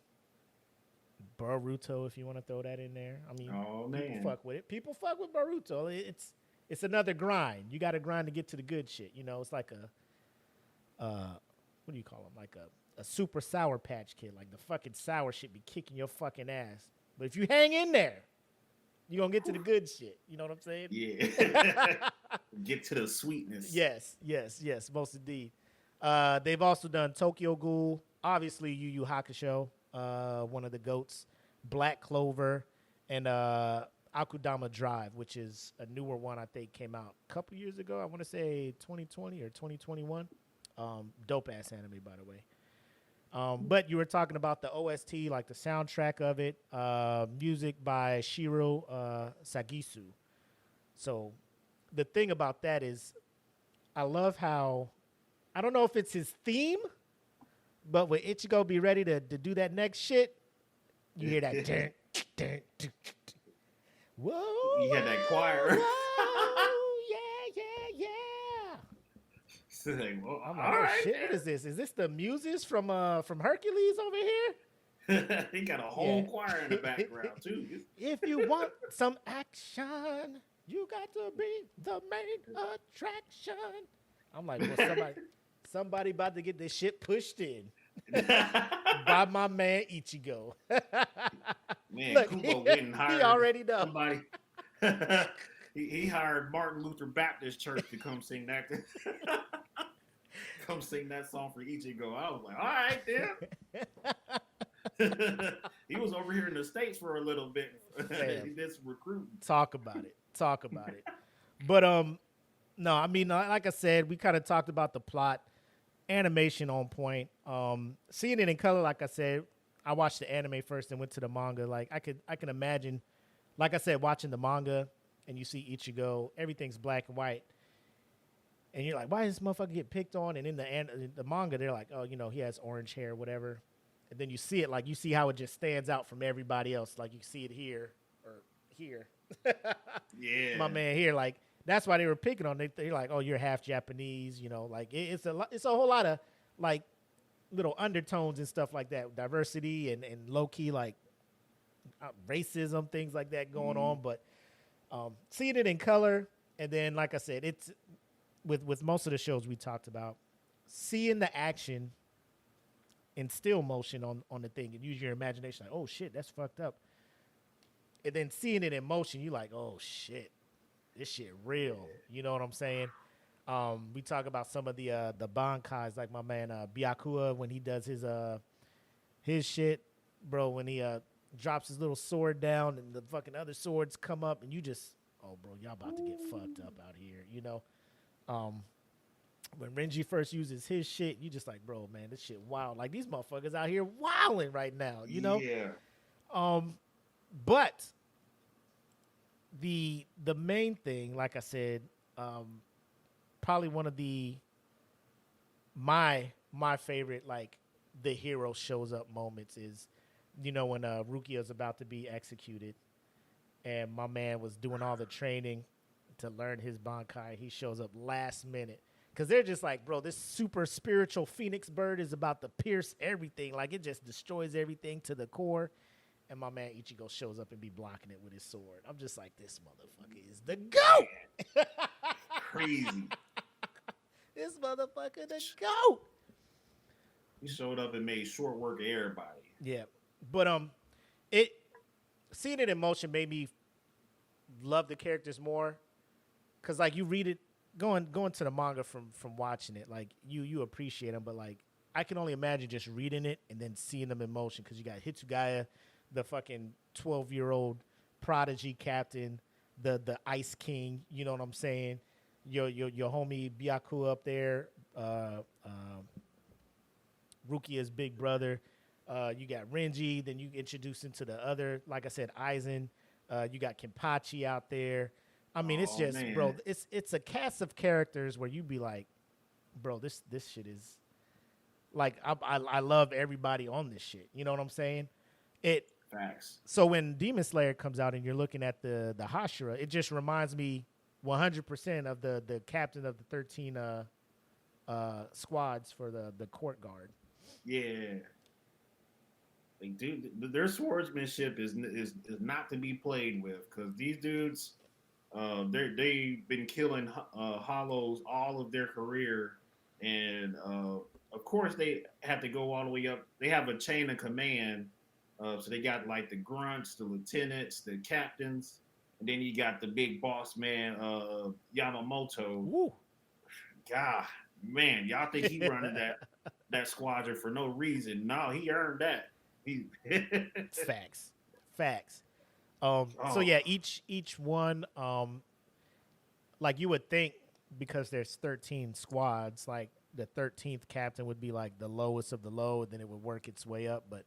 Boruto, if you want to throw that in there. I mean, people fuck with it. People fuck with Boruto. It's another grind. You got to grind to get to the good shit. It's like what do you call them? Like a super sour patch kid. Like the fucking sour shit be kicking your fucking ass. But if you hang in there, you're going to get to the good shit. You know what I'm saying? Yeah. Get to the sweetness. Yes, most indeed. They've also done Tokyo Ghoul, obviously Yu Yu Hakusho, one of the GOATs, Black Clover, and Akudama Drive, which is a newer one I think came out a couple years ago. I want to say 2020 or 2021. Dope-ass anime, by the way. But you were talking about the OST, like the soundtrack of it, music by Shiro Sagisu. So the thing about that is I love how, I don't know if it's his theme, but when Ichigo be ready to do that next shit, you hear that. Dun, dun, dun, dun. Whoa. You hear that choir. Whoa, yeah. So like, well, I'm like, oh right, shit, what is this? Is this the muses from Hercules over here? He got a whole choir in the background too. If you want some action, you got to be the main attraction. I'm like, well, somebody about to get this shit pushed in by my man Ichigo. Man, look, Kubo getting hired. He already know. Somebody. He hired Martin Luther Baptist Church to come sing that. Come sing that song for Ichigo. I was like, all right, then. He was over here in the States for a little bit. He did some recruiting. Talk about it. But no, I mean, like I said, we kind of talked about the plot, animation on point. Seeing it in color, like I said, I watched the anime first and went to the manga. Like I can imagine, like I said, watching the manga and you see Ichigo, everything's black and white. And you're like, why does this motherfucker get picked on? And in the manga, they're like, oh, he has orange hair, whatever. And then you see it, like, you see how it just stands out from everybody else. Like, you see it here or here. Yeah. My man here, like, that's why they were picking on it. They're like, oh, you're half Japanese, like, it's a whole lot of, like, little undertones and stuff like that. Diversity and low-key, like, racism, things like that going on. But seeing it in color, and then, like I said, it's, with most of the shows we talked about, seeing the action in still motion on the thing and use your imagination, like, oh shit, that's fucked up. And then seeing it in motion, you like, oh shit, this shit real. You know what I'm saying? We talk about some of the bankais, like my man Byakua when he does his shit. bro, when he drops his little sword down and the fucking other swords come up and you just, oh, bro, y'all about to get fucked up out here, you know? When Renji first uses his shit, you just like, bro, man, this shit wild. Like, these motherfuckers out here wilding right now, you know? Yeah. But the main thing, like I said, probably one of my favorite, like, the hero shows up moments is, you know, when Rukia's about to be executed and my man was doing all the training to learn his Bankai. He shows up last minute because they're just like, bro, this super spiritual phoenix bird is about to pierce everything. Like, it just destroys everything to the core. And my man Ichigo shows up and be blocking it with his sword. I'm just like, this motherfucker is the GOAT. Crazy. This motherfucker the GOAT. He showed up and made short work of everybody. Yeah. But seeing it in motion made me love the characters more. Cause like you read it, going to the manga from watching it, like you appreciate them, but like I can only imagine just reading it and then seeing them in motion. Cause you got Hitsugaya, the fucking 12-year-old prodigy captain, the Ice King, you know what I'm saying? Your homie Byaku up there, Rukia's big brother. You got Renji, then you introduce into the other, like I said, Aizen. You got Kenpachi out there. I mean, it's just, man. Bro, it's a cast of characters where you be like, bro, this shit is, like, I love everybody on this shit. You know what I'm saying? Facts. So when Demon Slayer comes out and you're looking at the Hashira, it just reminds me 100% of the captain of the 13 squads for the court guard. Yeah. Like, dude, their swordsmanship is not to be played with because these dudes, they've been killing hollows all of their career, and of course they have to go all the way up. They have a chain of command, so they got like the grunts, the lieutenants, the captains, and then you got the big boss man, Yamamoto. Woo. God, man, y'all think he running that squadron for no reason? No, he earned that. Facts. So yeah, each one, like you would think because there's 13 squads, like the 13th captain would be like the lowest of the low, and then it would work its way up. But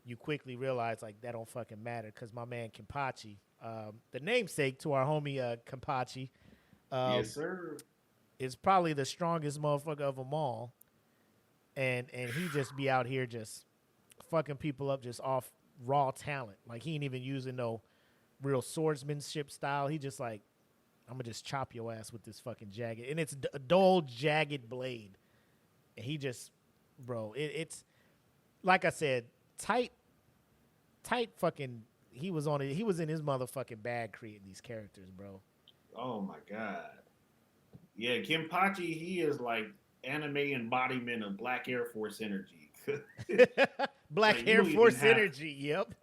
you quickly realize like that don't fucking matter because my man Kenpachi, the namesake to our homie Kenpachi, yes sir, is probably the strongest motherfucker of them all, and he just be out here just fucking people up just off raw talent. Like he ain't even using no real swordsmanship style. He just like, I'm gonna just chop your ass with this fucking jagged, and it's a dull jagged blade. And he just, bro, it's like I said, Tite fucking, he was on it. He was in his motherfucking bag creating these characters, bro. Oh my god. Yeah, Kenpachi, he is like anime embodiment of Black Air Force energy. Black like, Air Force energy, yep.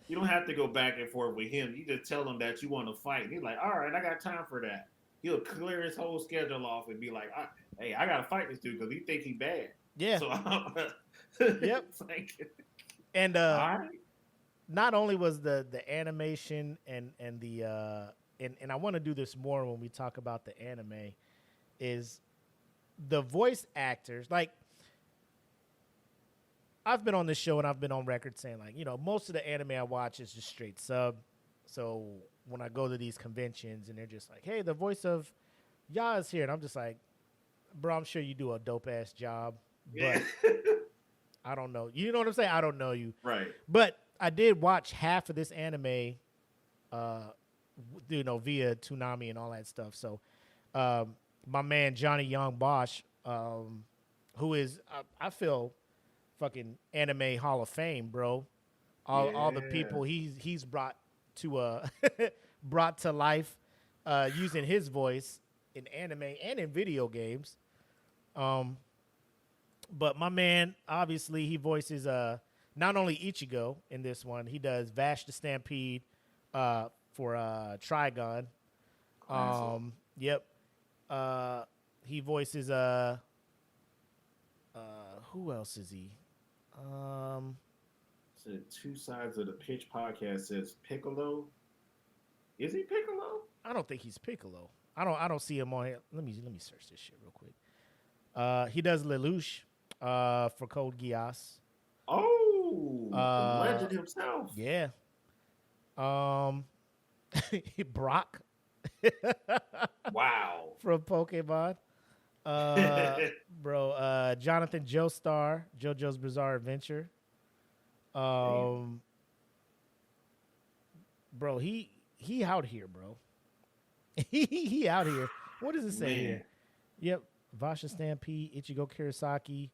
You don't have to go back and forth with him. You just tell him that you want to fight. He's like, all right, I got time for that. He'll clear his whole schedule off and be like, hey, I got to fight this dude because he think he bad. Yeah. So, yep. Like, and right. Not only was the animation and the and I want to do this more when we talk about the anime, is the voice actors. Like, I've been on this show and I've been on record saying, like, you know, most of the anime I watch is just straight sub. So when I go to these conventions and they're just like, hey, the voice of Ya is here. And I'm just like, bro, I'm sure you do a dope ass job. But I don't know. You know what I'm saying? I don't know you. Right. But I did watch half of this anime, you know, via Toonami and all that stuff. So my man, Johnny Young Bosch, who is, I feel, fucking anime Hall of Fame, bro. All the people he's brought to brought to life using his voice in anime and in video games. But my man, obviously, he voices not only Ichigo in this one, he does Vash the Stampede for Trigon. Yep. He voices who else is he? Said Two Sides of the Pitch podcast says Piccolo. Is he Piccolo? I don't think he's Piccolo. I don't see him on here. Let me search this shit real quick. He does Lelouch for Code Geass. Oh, the legend himself. Yeah. Brock. Wow. From Pokemon. Jonathan Joestar, JoJo's Bizarre Adventure. Bro, he out here, bro. he out here. What does it say here? Yep. Vasha Stampede, Ichigo Kurosaki,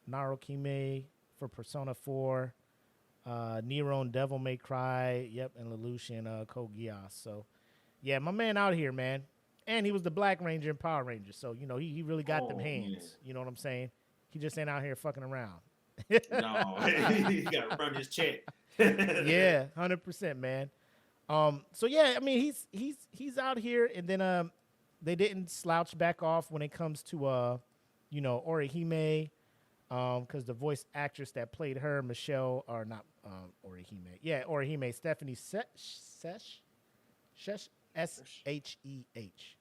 Narukime for Persona 4, Nero and Devil May Cry, yep, and Lelouch and Code Geass. So, yeah, my man out here, man. And he was the Black Ranger in Power Rangers, so, you know, he really got them hands. Yeah. You know what I'm saying? He just ain't out here fucking around. No, he got to run his check. Yeah, 100%, man. So yeah, I mean he's out here, and then they didn't slouch back off when it comes to Orihime, because the voice actress that played her, Michelle, or not Orihime, yeah, Orihime, Stephanie Shehh, S-H-E-H.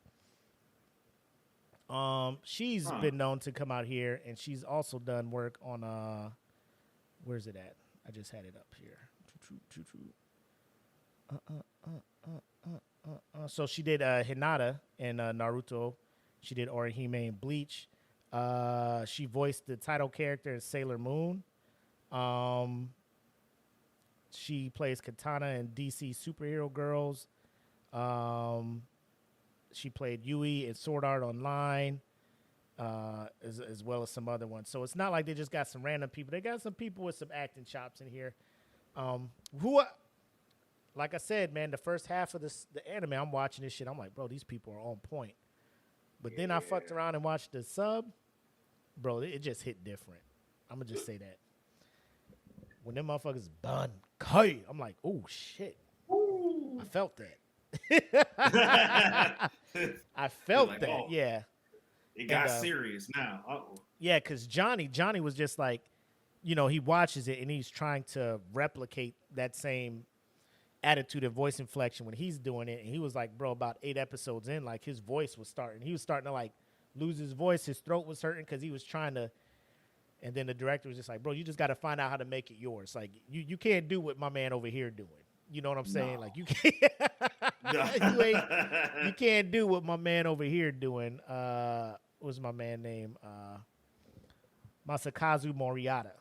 She's been known to come out here, and she's also done work on where's it at? I just had it up here. So she did Hinata in Naruto. She did Orihime in Bleach. She voiced the title character in Sailor Moon. She plays Katana in DC Superhero Girls. She played Yui in Sword Art Online, as well as some other ones. So it's not like they just got some random people. They got some people with some acting chops in here. Like I said, man, the first half of the anime, I'm watching this shit. I'm like, bro, these people are on point. But then I fucked around and watched the sub. Bro, it just hit different. I'm going to just say that. When them motherfuckers BANKAI, I'm like, oh, shit. Ooh. I felt that. I felt like, that, yeah. It got serious now. Uh-oh. Yeah, because Johnny was just like, you know, he watches it and he's trying to replicate that same attitude and voice inflection when he's doing it. And he was like, bro, about 8 episodes in, like his voice was starting. He was starting to like lose his voice. His throat was hurting because he was trying to. And then the director was just like, bro, you just got to find out how to make it yours. Like you can't do what my man over here doing. You know what I'm saying? No. Like you can't. You can't do what my man over here doing. What's my man name? Masakazu Moriata.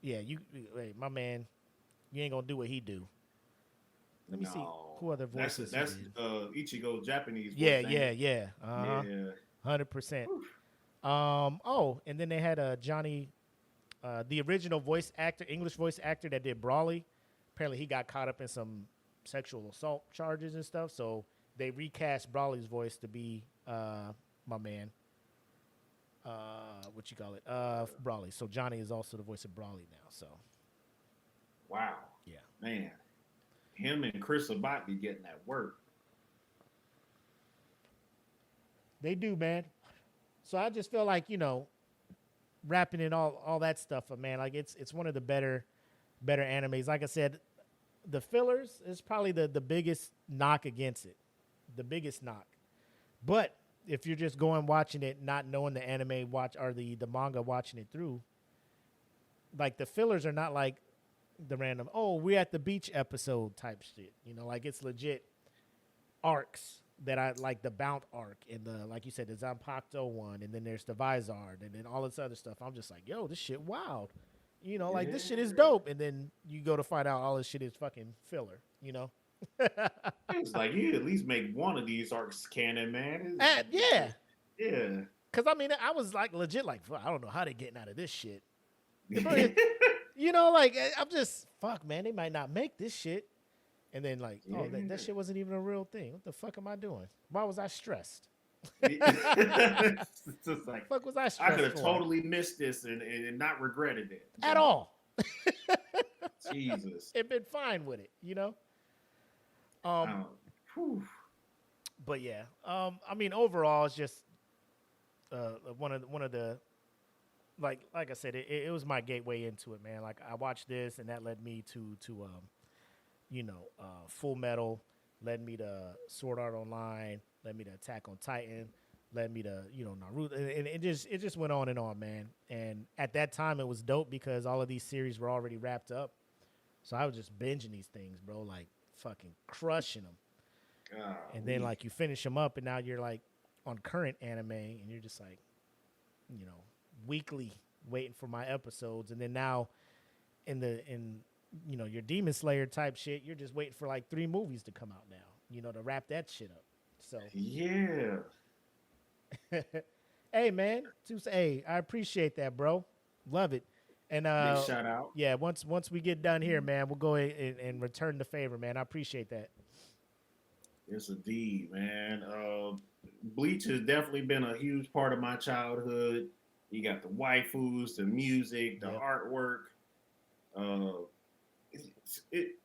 Yeah, hey, my man, you ain't gonna do what he do. Let me see who other voices. That's Ichigo Japanese. Yeah. 100%. And then they had Johnny, the original voice actor, English voice actor that did Brawly. Apparently, he got caught up in some sexual assault charges and stuff. So they recast Brawly's voice to be my man. What you call it? Brawly. So Johnny is also the voice of Brawly now. So. Wow. Yeah. Man. Him and Chris Sabat be getting that work. They do, man. So I just feel like, you know, wrapping in all that stuff, man, like it's one of the better animes. Like I said, the fillers is probably the biggest knock against it. The biggest knock. But if you're just going watching it, not knowing the anime or the manga, watching it through, like the fillers are not like the random, oh, we're at the beach episode type shit. You know, like it's legit arcs that I like, the Bount arc and the, like you said, the Zanpakuto one, and then there's the Vizard, and then all this other stuff. I'm just like, yo, this shit wild. You know, like this shit is dope. And then you go to find out all this shit is fucking filler, you know? It's like, you at least make one of these arcs canon, man. Yeah. Yeah. Because, I mean, I was like legit like, I don't know how they getting out of this shit. You know, like, I'm just, fuck, man, they might not make this shit. And then, like, oh, that shit wasn't even a real thing. What the fuck am I doing? Why was I stressed? It's just like, fuck was I stressed I could have totally missed this and not regretted it. At all. Jesus. It been fine with it, you know? But yeah, I mean, overall, it's just one of the like I said, it was my gateway into it, man. Like I watched this, and that led me to Full Metal, led me to Sword Art Online, led me to Attack on Titan, led me to Naruto, and it just went on and on, man. And at that time, it was dope because all of these series were already wrapped up, so I was just binging these things, bro, like fucking crushing them. And then like you finish them up, and now you're like on current anime, and you're just like, weekly waiting for my episodes, and then now in your Demon Slayer type shit, you're just waiting for like 3 movies to come out now, to wrap that shit up. So yeah. Hey man, hey, I appreciate that, bro. Love it. And Big shout out. yeah, once we get done here, man, we'll go and return the favor, man. I appreciate that. Yes, indeed, man. Bleach has definitely been a huge part of my childhood. You got the waifus, the music, the artwork.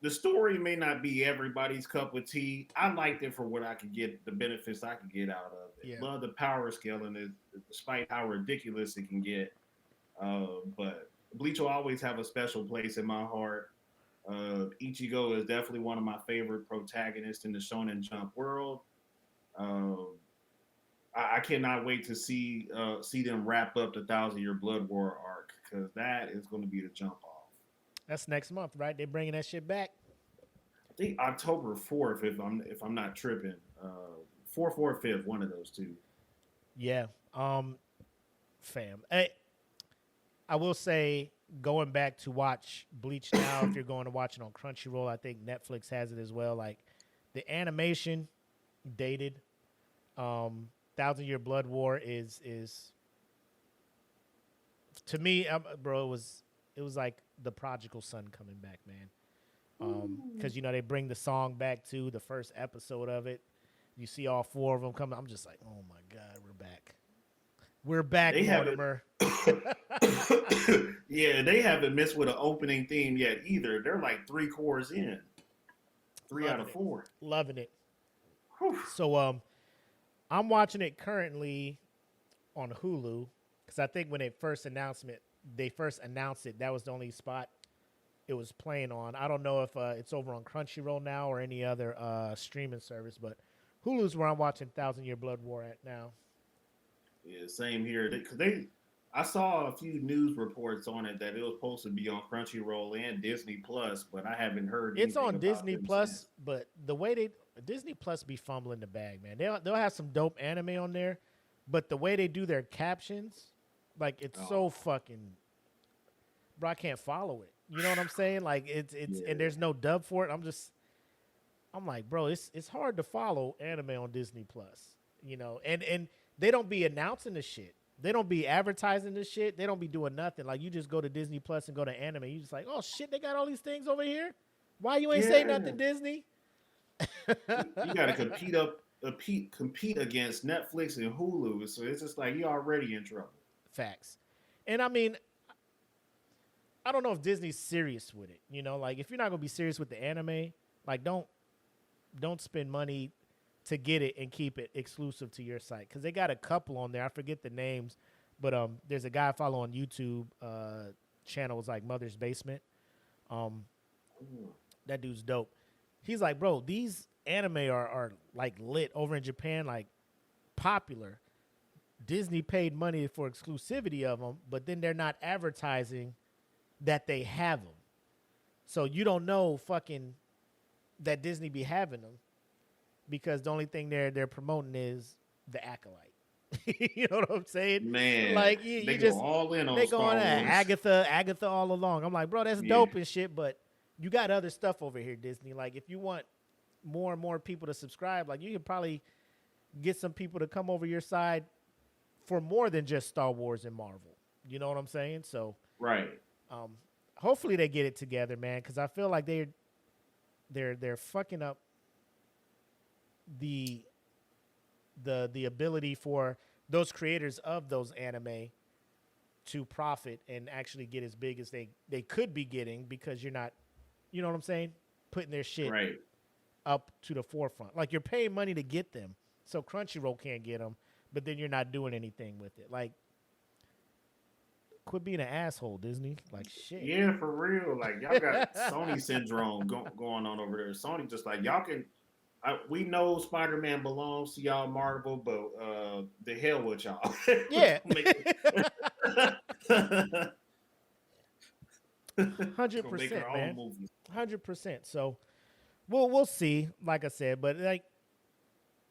The story may not be everybody's cup of tea. I liked it for what I could get, the benefits I could get out of it. Love the power scaling, despite how ridiculous it can get. But Bleach will always have a special place in my heart. Ichigo is definitely one of my favorite protagonists in the Shonen Jump world. I cannot wait to see them wrap up the 1,000-Year Blood War arc, because that is going to be the jump off. That's next month, right? They're bringing that shit back. I think October 4th, if I'm not tripping. 4th or 5th, one of those two. Yeah. Fam. I will say, going back to watch Bleach now, if you're going to watch it on Crunchyroll, I think Netflix has it as well. Like, the animation, dated. 1,000-Year Blood War is to me, bro, it was like the prodigal son coming back, man. Because they bring the song back to the first episode of it. You see all 4 of them coming. I'm just like, oh my god, we're back. We're back, Mortimer. Yeah, they haven't missed with an opening theme yet either. They're like 3 cores in. 3 out of 4. Loving it. Whew. So I'm watching it currently on Hulu because I think when they first announced it, that was the only spot it was playing on. I don't know if it's over on Crunchyroll now or any other streaming service, but Hulu's where I'm watching 1,000-Year Blood War at now. Yeah, same here. I saw a few news reports on it that it was supposed to be on Crunchyroll and Disney Plus, but I haven't heard. It's on Disney Plus, but the way Disney Plus be fumbling the bag, man. They'll have some dope anime on there, but the way they do their captions, like it's so fucking, bro, I can't follow it. You know what I'm saying? Like it's and there's no dub for it. I'm like, bro, it's hard to follow anime on Disney Plus. And they don't be announcing the shit. They don't be advertising this shit. They don't be doing nothing. Like, you just go to Disney Plus and go to anime. You just like, oh shit, they got all these things over here. Why you ain't say nothing, Disney? You got to compete against Netflix and Hulu. So it's just like you're already in trouble. Facts. And I mean, I don't know if Disney's serious with it. Like if you're not gonna be serious with the anime, like don't spend money to get it and keep it exclusive to your site, because they got a couple on there. I forget the names, but there's a guy I follow on YouTube. Channel is like Mother's Basement. That dude's dope. He's like, bro, these anime are like lit over in Japan, like popular. Disney paid money for exclusivity of them, but then they're not advertising that they have them. So you don't know fucking that Disney be having them, because the only thing they're promoting is the Acolyte. You know what I'm saying? Man, like they you go just all in on they Star going Wars. Agatha all along. I'm like, bro, that's dope and shit, but you got other stuff over here, Disney. Like, if you want more and more people to subscribe, like, you could probably get some people to come over your side for more than just Star Wars and Marvel. You know what I'm saying? So right. Hopefully they get it together, man, because I feel like they're fucking up the ability for those creators of those anime to profit and actually get as big as they could be getting, because you're not, you know what I'm saying, putting their shit up to the forefront. Like, you're paying money to get them, so Crunchyroll can't get them, but then you're not doing anything with it. Like, quit being an asshole, Disney. Like shit. Yeah, for real. Like y'all got Sony syndrome going on over there. Sony just like y'all can. We know Spider-Man belongs to y'all, Marvel, but the hell with y'all. Yeah. We're 100%, our own man. movies. 100%. So we'll see. Like I said, but like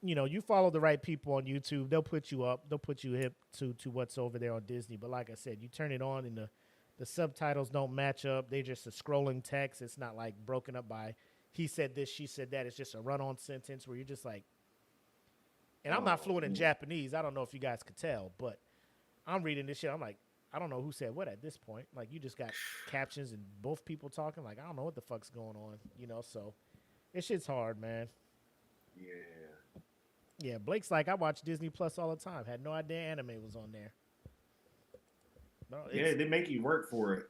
you follow the right people on YouTube, they'll put you up. They'll put you hip to what's over there on Disney. But like I said, you turn it on and the subtitles don't match up. They're just a scrolling text. It's not like broken up by he said this, she said that. It's just a run-on sentence where you're just like, and I'm not fluent in Japanese. I don't know if you guys could tell, but I'm reading this shit. I'm like, I don't know who said what at this point. Like, you just got captions and both people talking. Like, I don't know what the fuck's going on, so this shit's hard, man. Yeah. Yeah, Blake's like, I watch Disney Plus all the time. Had no idea anime was on there. No, yeah, they make you work for it.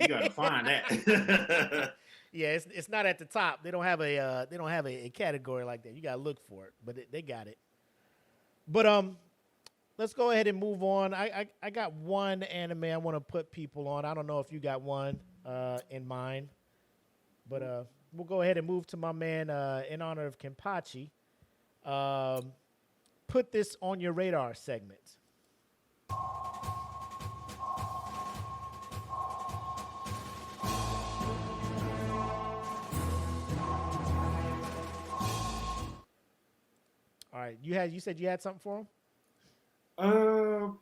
You gotta find that. Yeah, it's not at the top. They don't have a category like that. You gotta look for it, but they got it. But let's go ahead and move on. I got one anime I want to put people on. I don't know if you got one in mind, but we'll go ahead and move to my man in honor of Kenpachi. Put this on your radar segment. All right, you said you had something for him?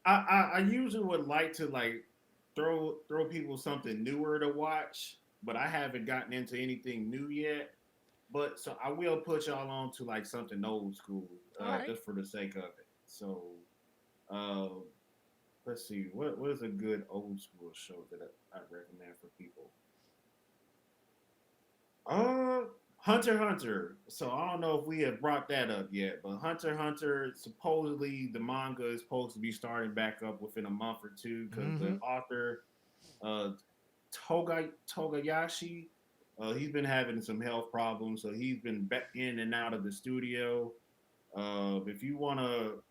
I usually would like to like throw people something newer to watch, but I haven't gotten into anything new yet. But so I will put y'all on to like something old school, right, just for the sake of it. So, let's see, what is a good old school show that I recommend for people? Hunter x Hunter. So I don't know if we have brought that up yet, but Hunter x Hunter, supposedly the manga is supposed to be starting back up within a month or two because the author, Togayashi, he's been having some health problems, so he's been back in and out of the studio. If you want to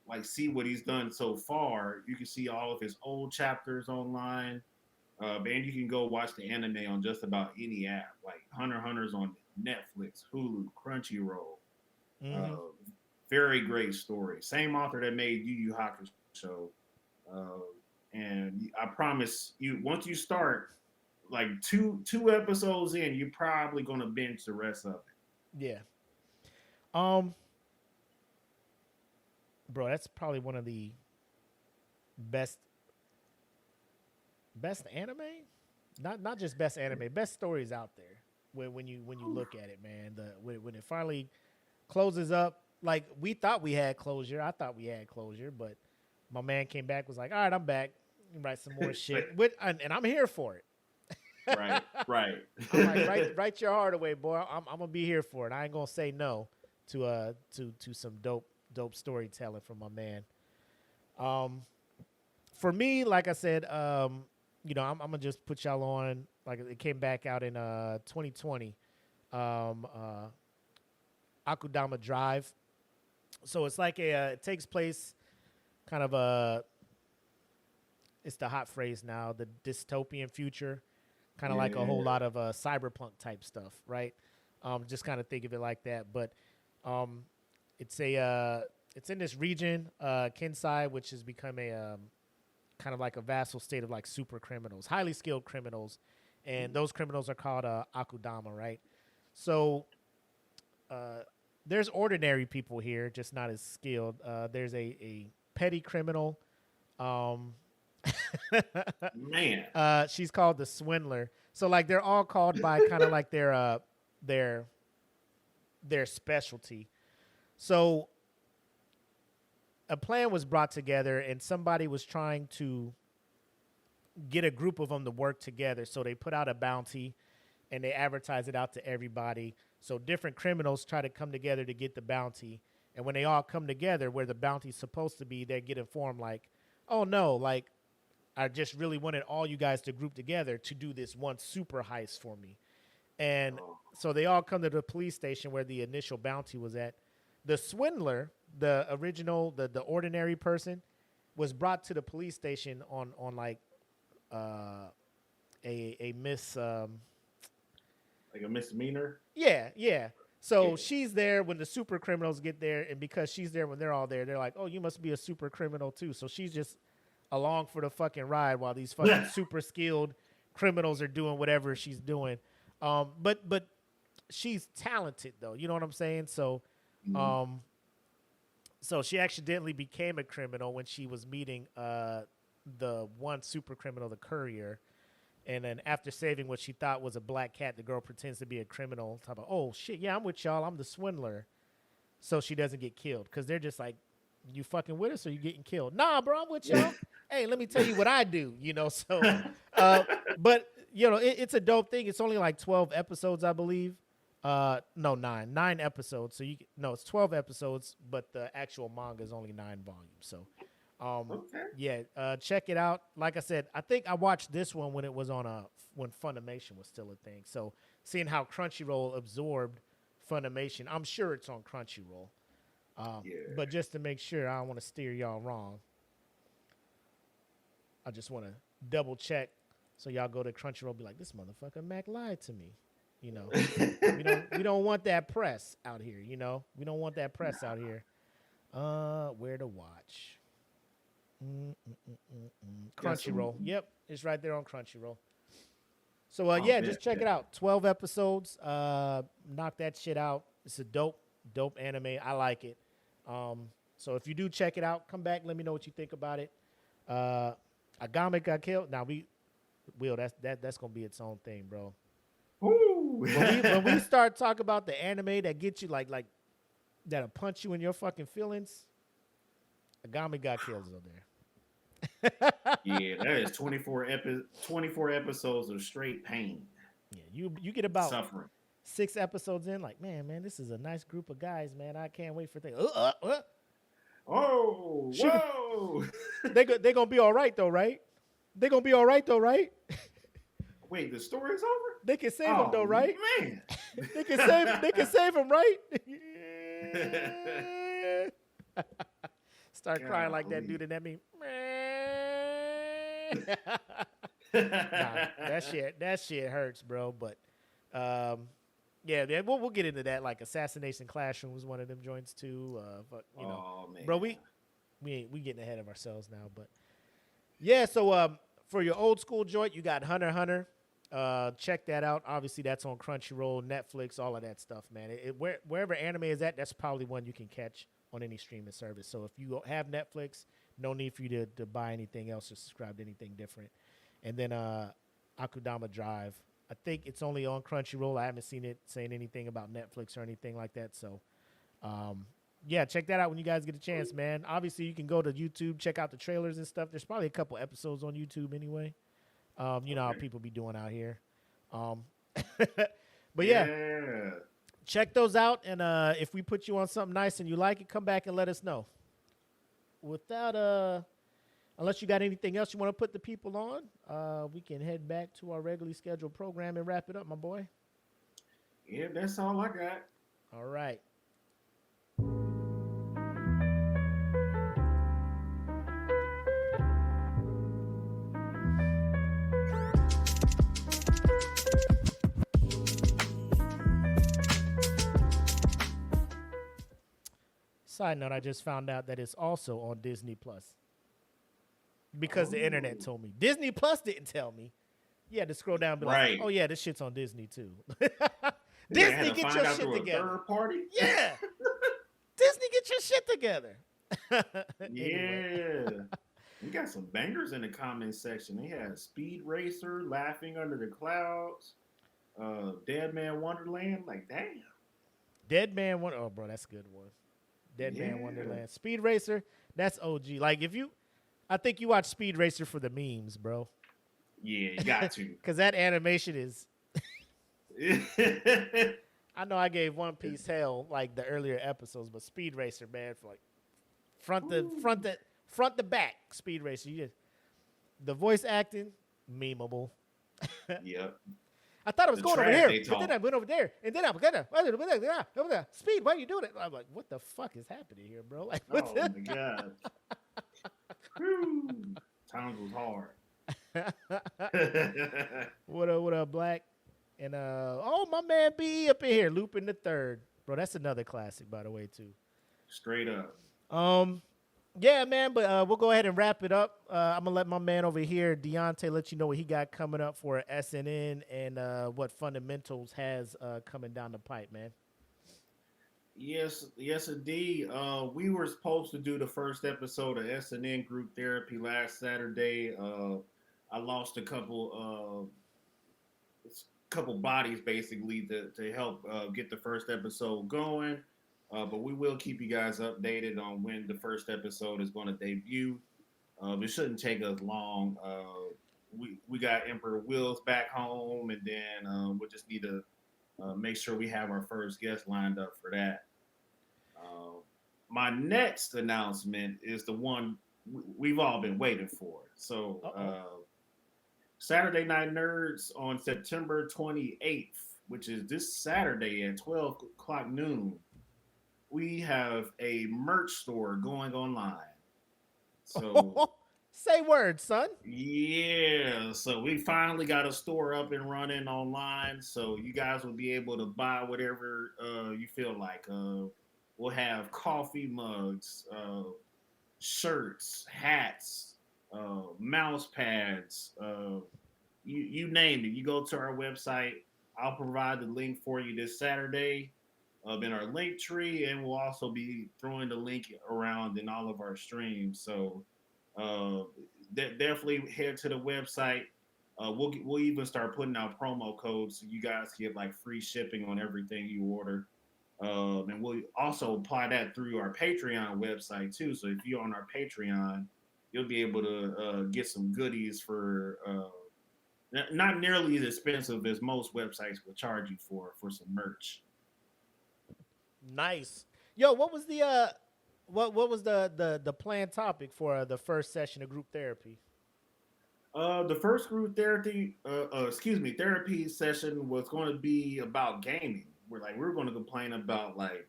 like see what he's done so far, you can see all of his old chapters online. And you can go watch the anime on just about any app. Like Hunter x Hunter's on Netflix, Hulu, Crunchyroll. Very great story. Same author that made Yu Yu Hakusho. And I promise you, once you start, like two episodes in, you're probably gonna binge the rest of it. Yeah. Bro, that's probably one of the best anime, not just best anime, best stories out there. When you look at it, man, when it finally closes up, like we thought we had closure. I thought we had closure, but my man came back, was like, all right, I'm back. Write some more shit, and I'm here for it. Right. I'm like, write your heart away, boy. I'm gonna be here for it. I ain't gonna say no to some dope storytelling from my man. For me, like I said, I'm gonna just put y'all on. Like, it came back out in 2020. Akudama Drive. So it's like it takes place kind of it's the hot phrase now, the dystopian future, kind of like a whole lot of cyberpunk type stuff, right? Just kind of think of it like that. But it's in this region, Kensai, which has become a kind of like a vassal state of like super criminals, highly skilled criminals, and those criminals are called Akudama, right? So there's ordinary people here, just not as skilled. There's a petty criminal. Man, she's called the Swindler. So like they're all called by kind of like their specialty. So a plan was brought together, and somebody was trying to get a group of them to work together. So they put out a bounty, and they advertise it out to everybody. So different criminals try to come together to get the bounty. And when they all come together where the bounty's supposed to be, they get informed like, oh no, like I just really wanted all you guys to group together to do this one super heist for me. And so they all come to the police station where the initial bounty was at. The Swindler, the original, the ordinary person, was brought to the police station on like a miss. Like a misdemeanor. Yeah. So she's there when the super criminals get there, and because she's there when they're all there, they're like, "Oh, you must be a super criminal too." So she's just along for the fucking ride while these fucking super skilled criminals are doing whatever she's doing. But she's talented though. You know what I'm saying? So, so she accidentally became a criminal when she was meeting the one super criminal, the courier. And then after saving what she thought was a black cat, the girl pretends to be a criminal. Talk about, oh, shit, yeah, I'm with y'all. I'm the swindler. So she doesn't get killed because they're just like, you fucking with us or you getting killed? Nah, bro, I'm with y'all. Hey, let me tell you what I do, you know. So, but, you know, it's a dope thing. It's only like 12 episodes, I believe. No, 9. 9 episodes. So, it's 12 episodes, but the actual manga is only 9 volumes. So, yeah, check it out. Like I said, I think I watched this one when it was on when Funimation was still a thing. So seeing how Crunchyroll absorbed Funimation, I'm sure it's on Crunchyroll. But just to make sure, I don't want to steer y'all wrong. I just want to double check so y'all go to Crunchyroll and be like, this motherfucker Mac lied to me. You know, we don't want that press out here. You know, we don't want that press out here. Where to watch? Crunchyroll. Yep, it's right there on Crunchyroll. So just check it out. 12 episodes. Knock that shit out. It's a dope anime. I like it. So if you do check it out, come back. Let me know what you think about it. Agami got killed. Now that's gonna be its own thing, bro. Ooh. When we start talking about the anime that gets you like that'll punch you in your fucking feelings, Agami got killed on there. Yeah, that is 24 episodes of straight pain. Yeah, you get about suffering. 6 episodes in, like, man, this is a nice group of guys, man. I can't wait for things. Oh, whoa! They're gonna be all right though, right? They're gonna be all right though, right? Wait, the story's over? They can save him though, right? Man, they can save him, right? Start crying like that dude in that meme. That shit hurts, bro. But we'll get into that. Like Assassination Classroom was one of them joints too. But man, bro, we getting ahead of ourselves now. But yeah, so for your old school joint, you got Hunter x Hunter. Check that out. Obviously, that's on Crunchyroll, Netflix, all of that stuff, man. Wherever anime is at, that's probably one you can catch on any streaming service. So if you have Netflix, no need for you to buy anything else or subscribe to anything different. And then Akudama Drive, I think it's only on Crunchyroll. I haven't seen it saying anything about Netflix or anything like that. So check that out when you guys get a chance, man. Obviously, you can go to YouTube, check out the trailers and stuff. There's probably a couple episodes on YouTube anyway. You know how people be doing out here. But check those out. And if we put you on something nice and you like it, come back and let us know. Without unless you got anything else you want to put the people on, we can head back to our regularly scheduled program and wrap it up, my boy. Yeah, that's all I got. All right. Side note, I just found out that it's also on Disney Plus. Because the internet told me. Disney Plus didn't tell me. You had to scroll down and be like, oh yeah, this shit's on Disney too. Disney, get your shit together. Third party? Yeah. Disney, get your shit together. Yeah. We got some bangers in the comments section. They had Speed Racer, Laughing Under the Clouds, Dead Man Wonderland. Like, damn. Dead Man Wonderland. Oh, bro, that's a good one. Dead Man Wonderland. Speed Racer, that's OG. Like, I think you watch Speed Racer for the memes, bro. Yeah, you got to. Because that animation is... I know I gave One Piece hell, like, the earlier episodes, but Speed Racer, man, for, like, front to back, Speed Racer. The voice acting, memeable. Yep. I thought it was going over here, but then I went over there, and then I'm gonna over there. Speed, why are you doing it? I'm like, what the fuck is happening here, bro? Like, oh my god! Whew. Times was hard. What up, Black? And oh, my man B up in here, looping the third, bro. That's another classic, by the way, too. Straight up. Um, yeah, man. But we'll go ahead and wrap it up. I'm gonna let my man over here, Deontay, let you know what he got coming up for SNN and what Fundamentals has coming down the pipe, man. Yes, indeed. We were supposed to do the first episode of SNN Group Therapy last Saturday. I lost a couple bodies basically to help get the first episode going. But we will keep you guys updated on when the first episode is going to debut. It shouldn't take us long. We got Emperor Wills back home, and then we'll just need to make sure we have our first guest lined up for that. My next announcement is the one we've all been waiting for. So, Saturday Night Nerds on September 28th, which is this Saturday at 12 o'clock noon, we have a merch store going online. So, say word, son. yeah. So we finally got a store up and running online. So you guys will be able to buy whatever you feel like. We'll have coffee mugs, shirts, hats, mouse pads, you name it. You go to our website. I'll provide the link for you this Saturday in our link tree, and we'll also be throwing the link around in all of our streams. So definitely head to the website. We'll even start putting out promo codes so you guys get like free shipping on everything you order. And we'll also apply that through our Patreon website too. So if you're on our Patreon, you'll be able to get some goodies for not nearly as expensive as most websites will charge you for some merch. Nice. Yo, what was the what was the planned topic for the first session of group therapy? The first group therapy session was going to be about gaming. We're going to complain about like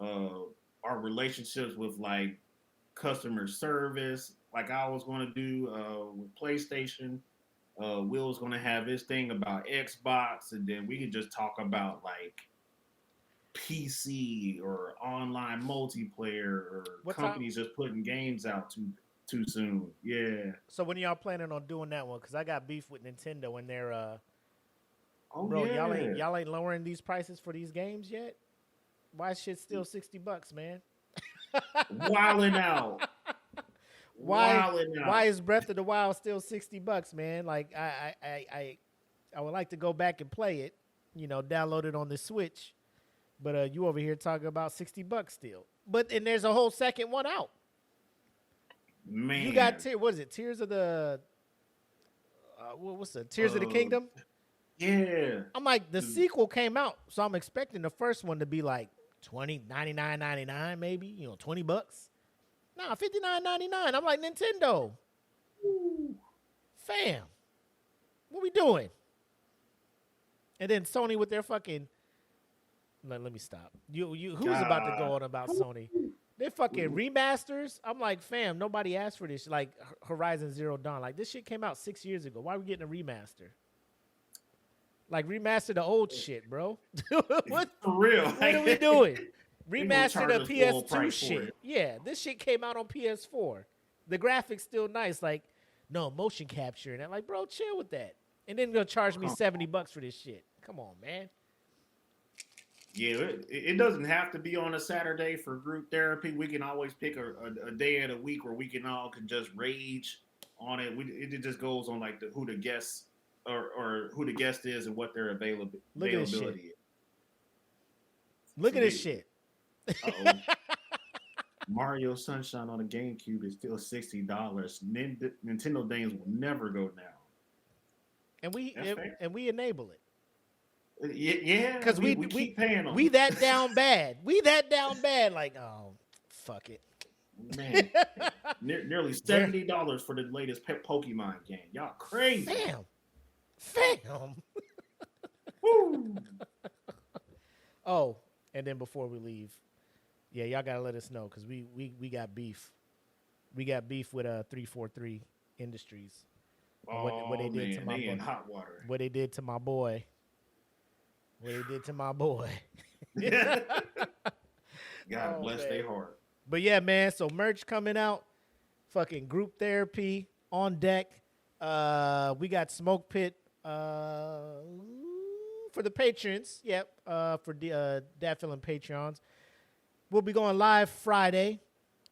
our relationships with like customer service, like I was going to do with PlayStation. Will was going to have his thing about Xbox, and then we could just talk about like PC or online multiplayer or What companies just putting games out too soon. Yeah. So when y'all planning on doing that one? Because I got beef with Nintendo and their Oh bro, yeah. y'all ain't lowering these prices for these games yet? Why is shit still $60, man? Wilding out. Why is Breath of the Wild still $60, man? Like I would like to go back and play it, download it on the Switch. But you over here talking about $60 still. And there's a whole second one out. Man. You got what is it? Tears of the what's the Tears of the Kingdom? Yeah. I'm like, the sequel came out, so I'm expecting the first one to be like $99.99 maybe, $20. Nah, $59.99. I'm like, Nintendo. Ooh. Fam. What we doing? And then Sony with their fucking let me stop. Who's about to go on about Sony? They fucking remasters. I'm like, fam, nobody asked for this. Like Horizon Zero Dawn. Like this shit came out 6 years ago. Why are we getting a remaster? Like remaster the old shit, bro. What for real? What are we doing? Remaster the PS2 shit. Yeah, this shit came out on PS4. The graphics still nice. Like, no motion capture and that. Like, bro, chill with that. And then gonna charge me $70 for this shit. Come on, man. Yeah, it doesn't have to be on a Saturday for group therapy. We can always pick a day of the week where we can just rage on it. It just goes on like who the guests or who the guest is and what their availability is. Look at this shit. Uh-oh. Mario Sunshine on the GameCube is still $60. Nintendo games will never go down. And we enable it. Yeah, because we keep paying them. We that down bad. We that down bad. Like, oh, fuck it. Man, nearly $70 for the latest Pokemon game. Y'all crazy. Fam. Woo. Oh, and then before we leave, yeah, y'all gotta let us know because we got beef we got beef with 343 Industries. What they Oh did to man, my they boy. in hot water. What they did to my boy. What they did to my boy. God Oh bless man. their heart. But yeah, man. So merch coming out. Fucking group therapy on deck. We got Smoke Pit for the patrons. Yep. For the Dat Feeling Patreons. We'll be going live Friday.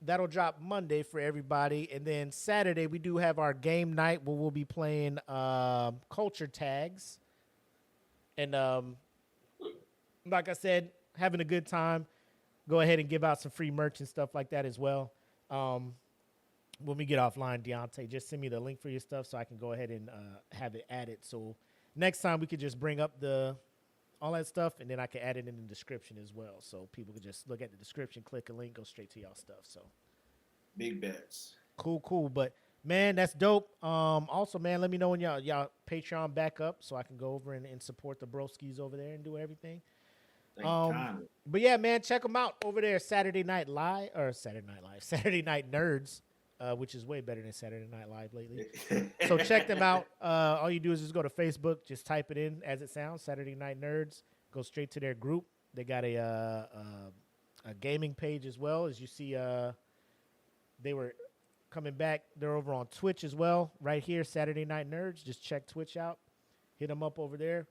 That'll drop Monday for everybody. And then Saturday, we do have our game night where we'll be playing culture tags. And like I said, having a good time. Go ahead and give out some free merch and stuff like that as well. When we get offline, Deontay, just send me the link for your stuff so I can go ahead and have it added. So next time we could just bring up all that stuff, and then I can add it in the description as well. So people could just look at the description, click a link, go straight to y'all stuff. So Big bets. cool. But man, that's dope. Also, man, let me know when y'all Patreon back up so I can go over and support the broskies over there and do everything. But yeah, man, check them out over there. Saturday Night Nerds, which is way better than Saturday Night Live lately. So check them out. All you do is just go to Facebook, just type it in as it sounds, Saturday Night Nerds. Go straight to their group. They got a gaming page as well. As you see, they were coming back. They're over on Twitch as well, right here, Saturday Night Nerds. Just check Twitch out. Hit them up over there.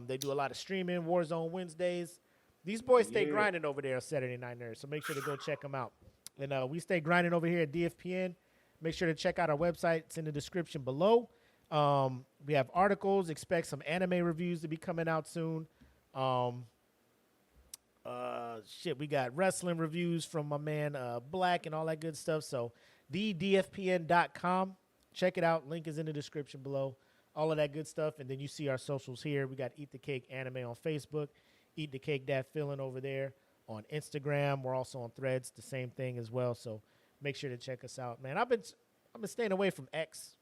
They do a lot of streaming, Warzone Wednesdays. These boys stay grinding over there on Saturday Night Nerds, so make sure to go check them out. And we stay grinding over here at DFPN. Make sure to check out our website. It's in the description below. We have articles. Expect some anime reviews to be coming out soon. We got wrestling reviews from my man Black and all that good stuff. So thedfpn.com. Check it out. Link is in the description below. All of that good stuff. And then you see our socials here. We got Eat the Cake Anime on Facebook. Eat the Cake Dat Feeling over there on Instagram. We're also on Threads, the same thing as well. So make sure to check us out, man. I've been staying away from X.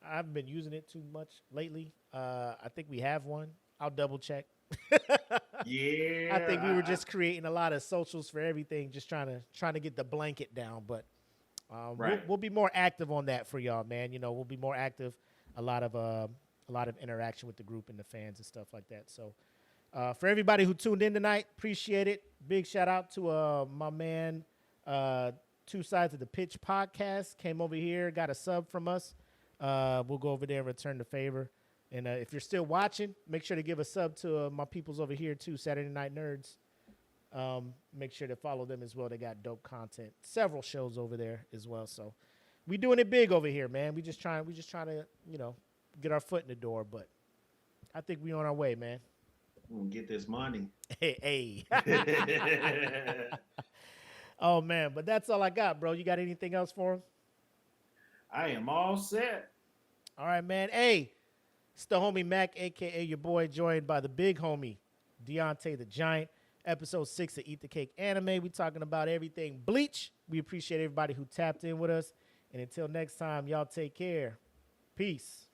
I haven't been using it too much lately. I think we have one. I'll double check. Yeah. I think we were just creating a lot of socials for everything, just trying to get the blanket down. But we'll be more active on that for y'all, man. You know, we'll be more active. A lot of interaction with the group and the fans and stuff like that. So for everybody who tuned in tonight, appreciate it. Big shout out to my man, Two Sides of the Pitch podcast. Came over here, got a sub from us. We'll go over there and return the favor. And if you're still watching, make sure to give a sub to my peoples over here too, Saturday Night Nerds. Make sure to follow them as well. They got dope content. Several shows over there as well. So we doing it big over here, man. We just trying to, get our foot in the door. But I think we on our way, man. We'll get this money. Hey. Oh man, but that's all I got, bro. You got anything else for him? I am all set. All right, man. Hey, it's the homie Mac, aka your boy, joined by the big homie Deontay the Giant. Episode 6 of Eat the Cake Anime. We talking about everything Bleach. We appreciate everybody who tapped in with us. And until next time, y'all take care. Peace.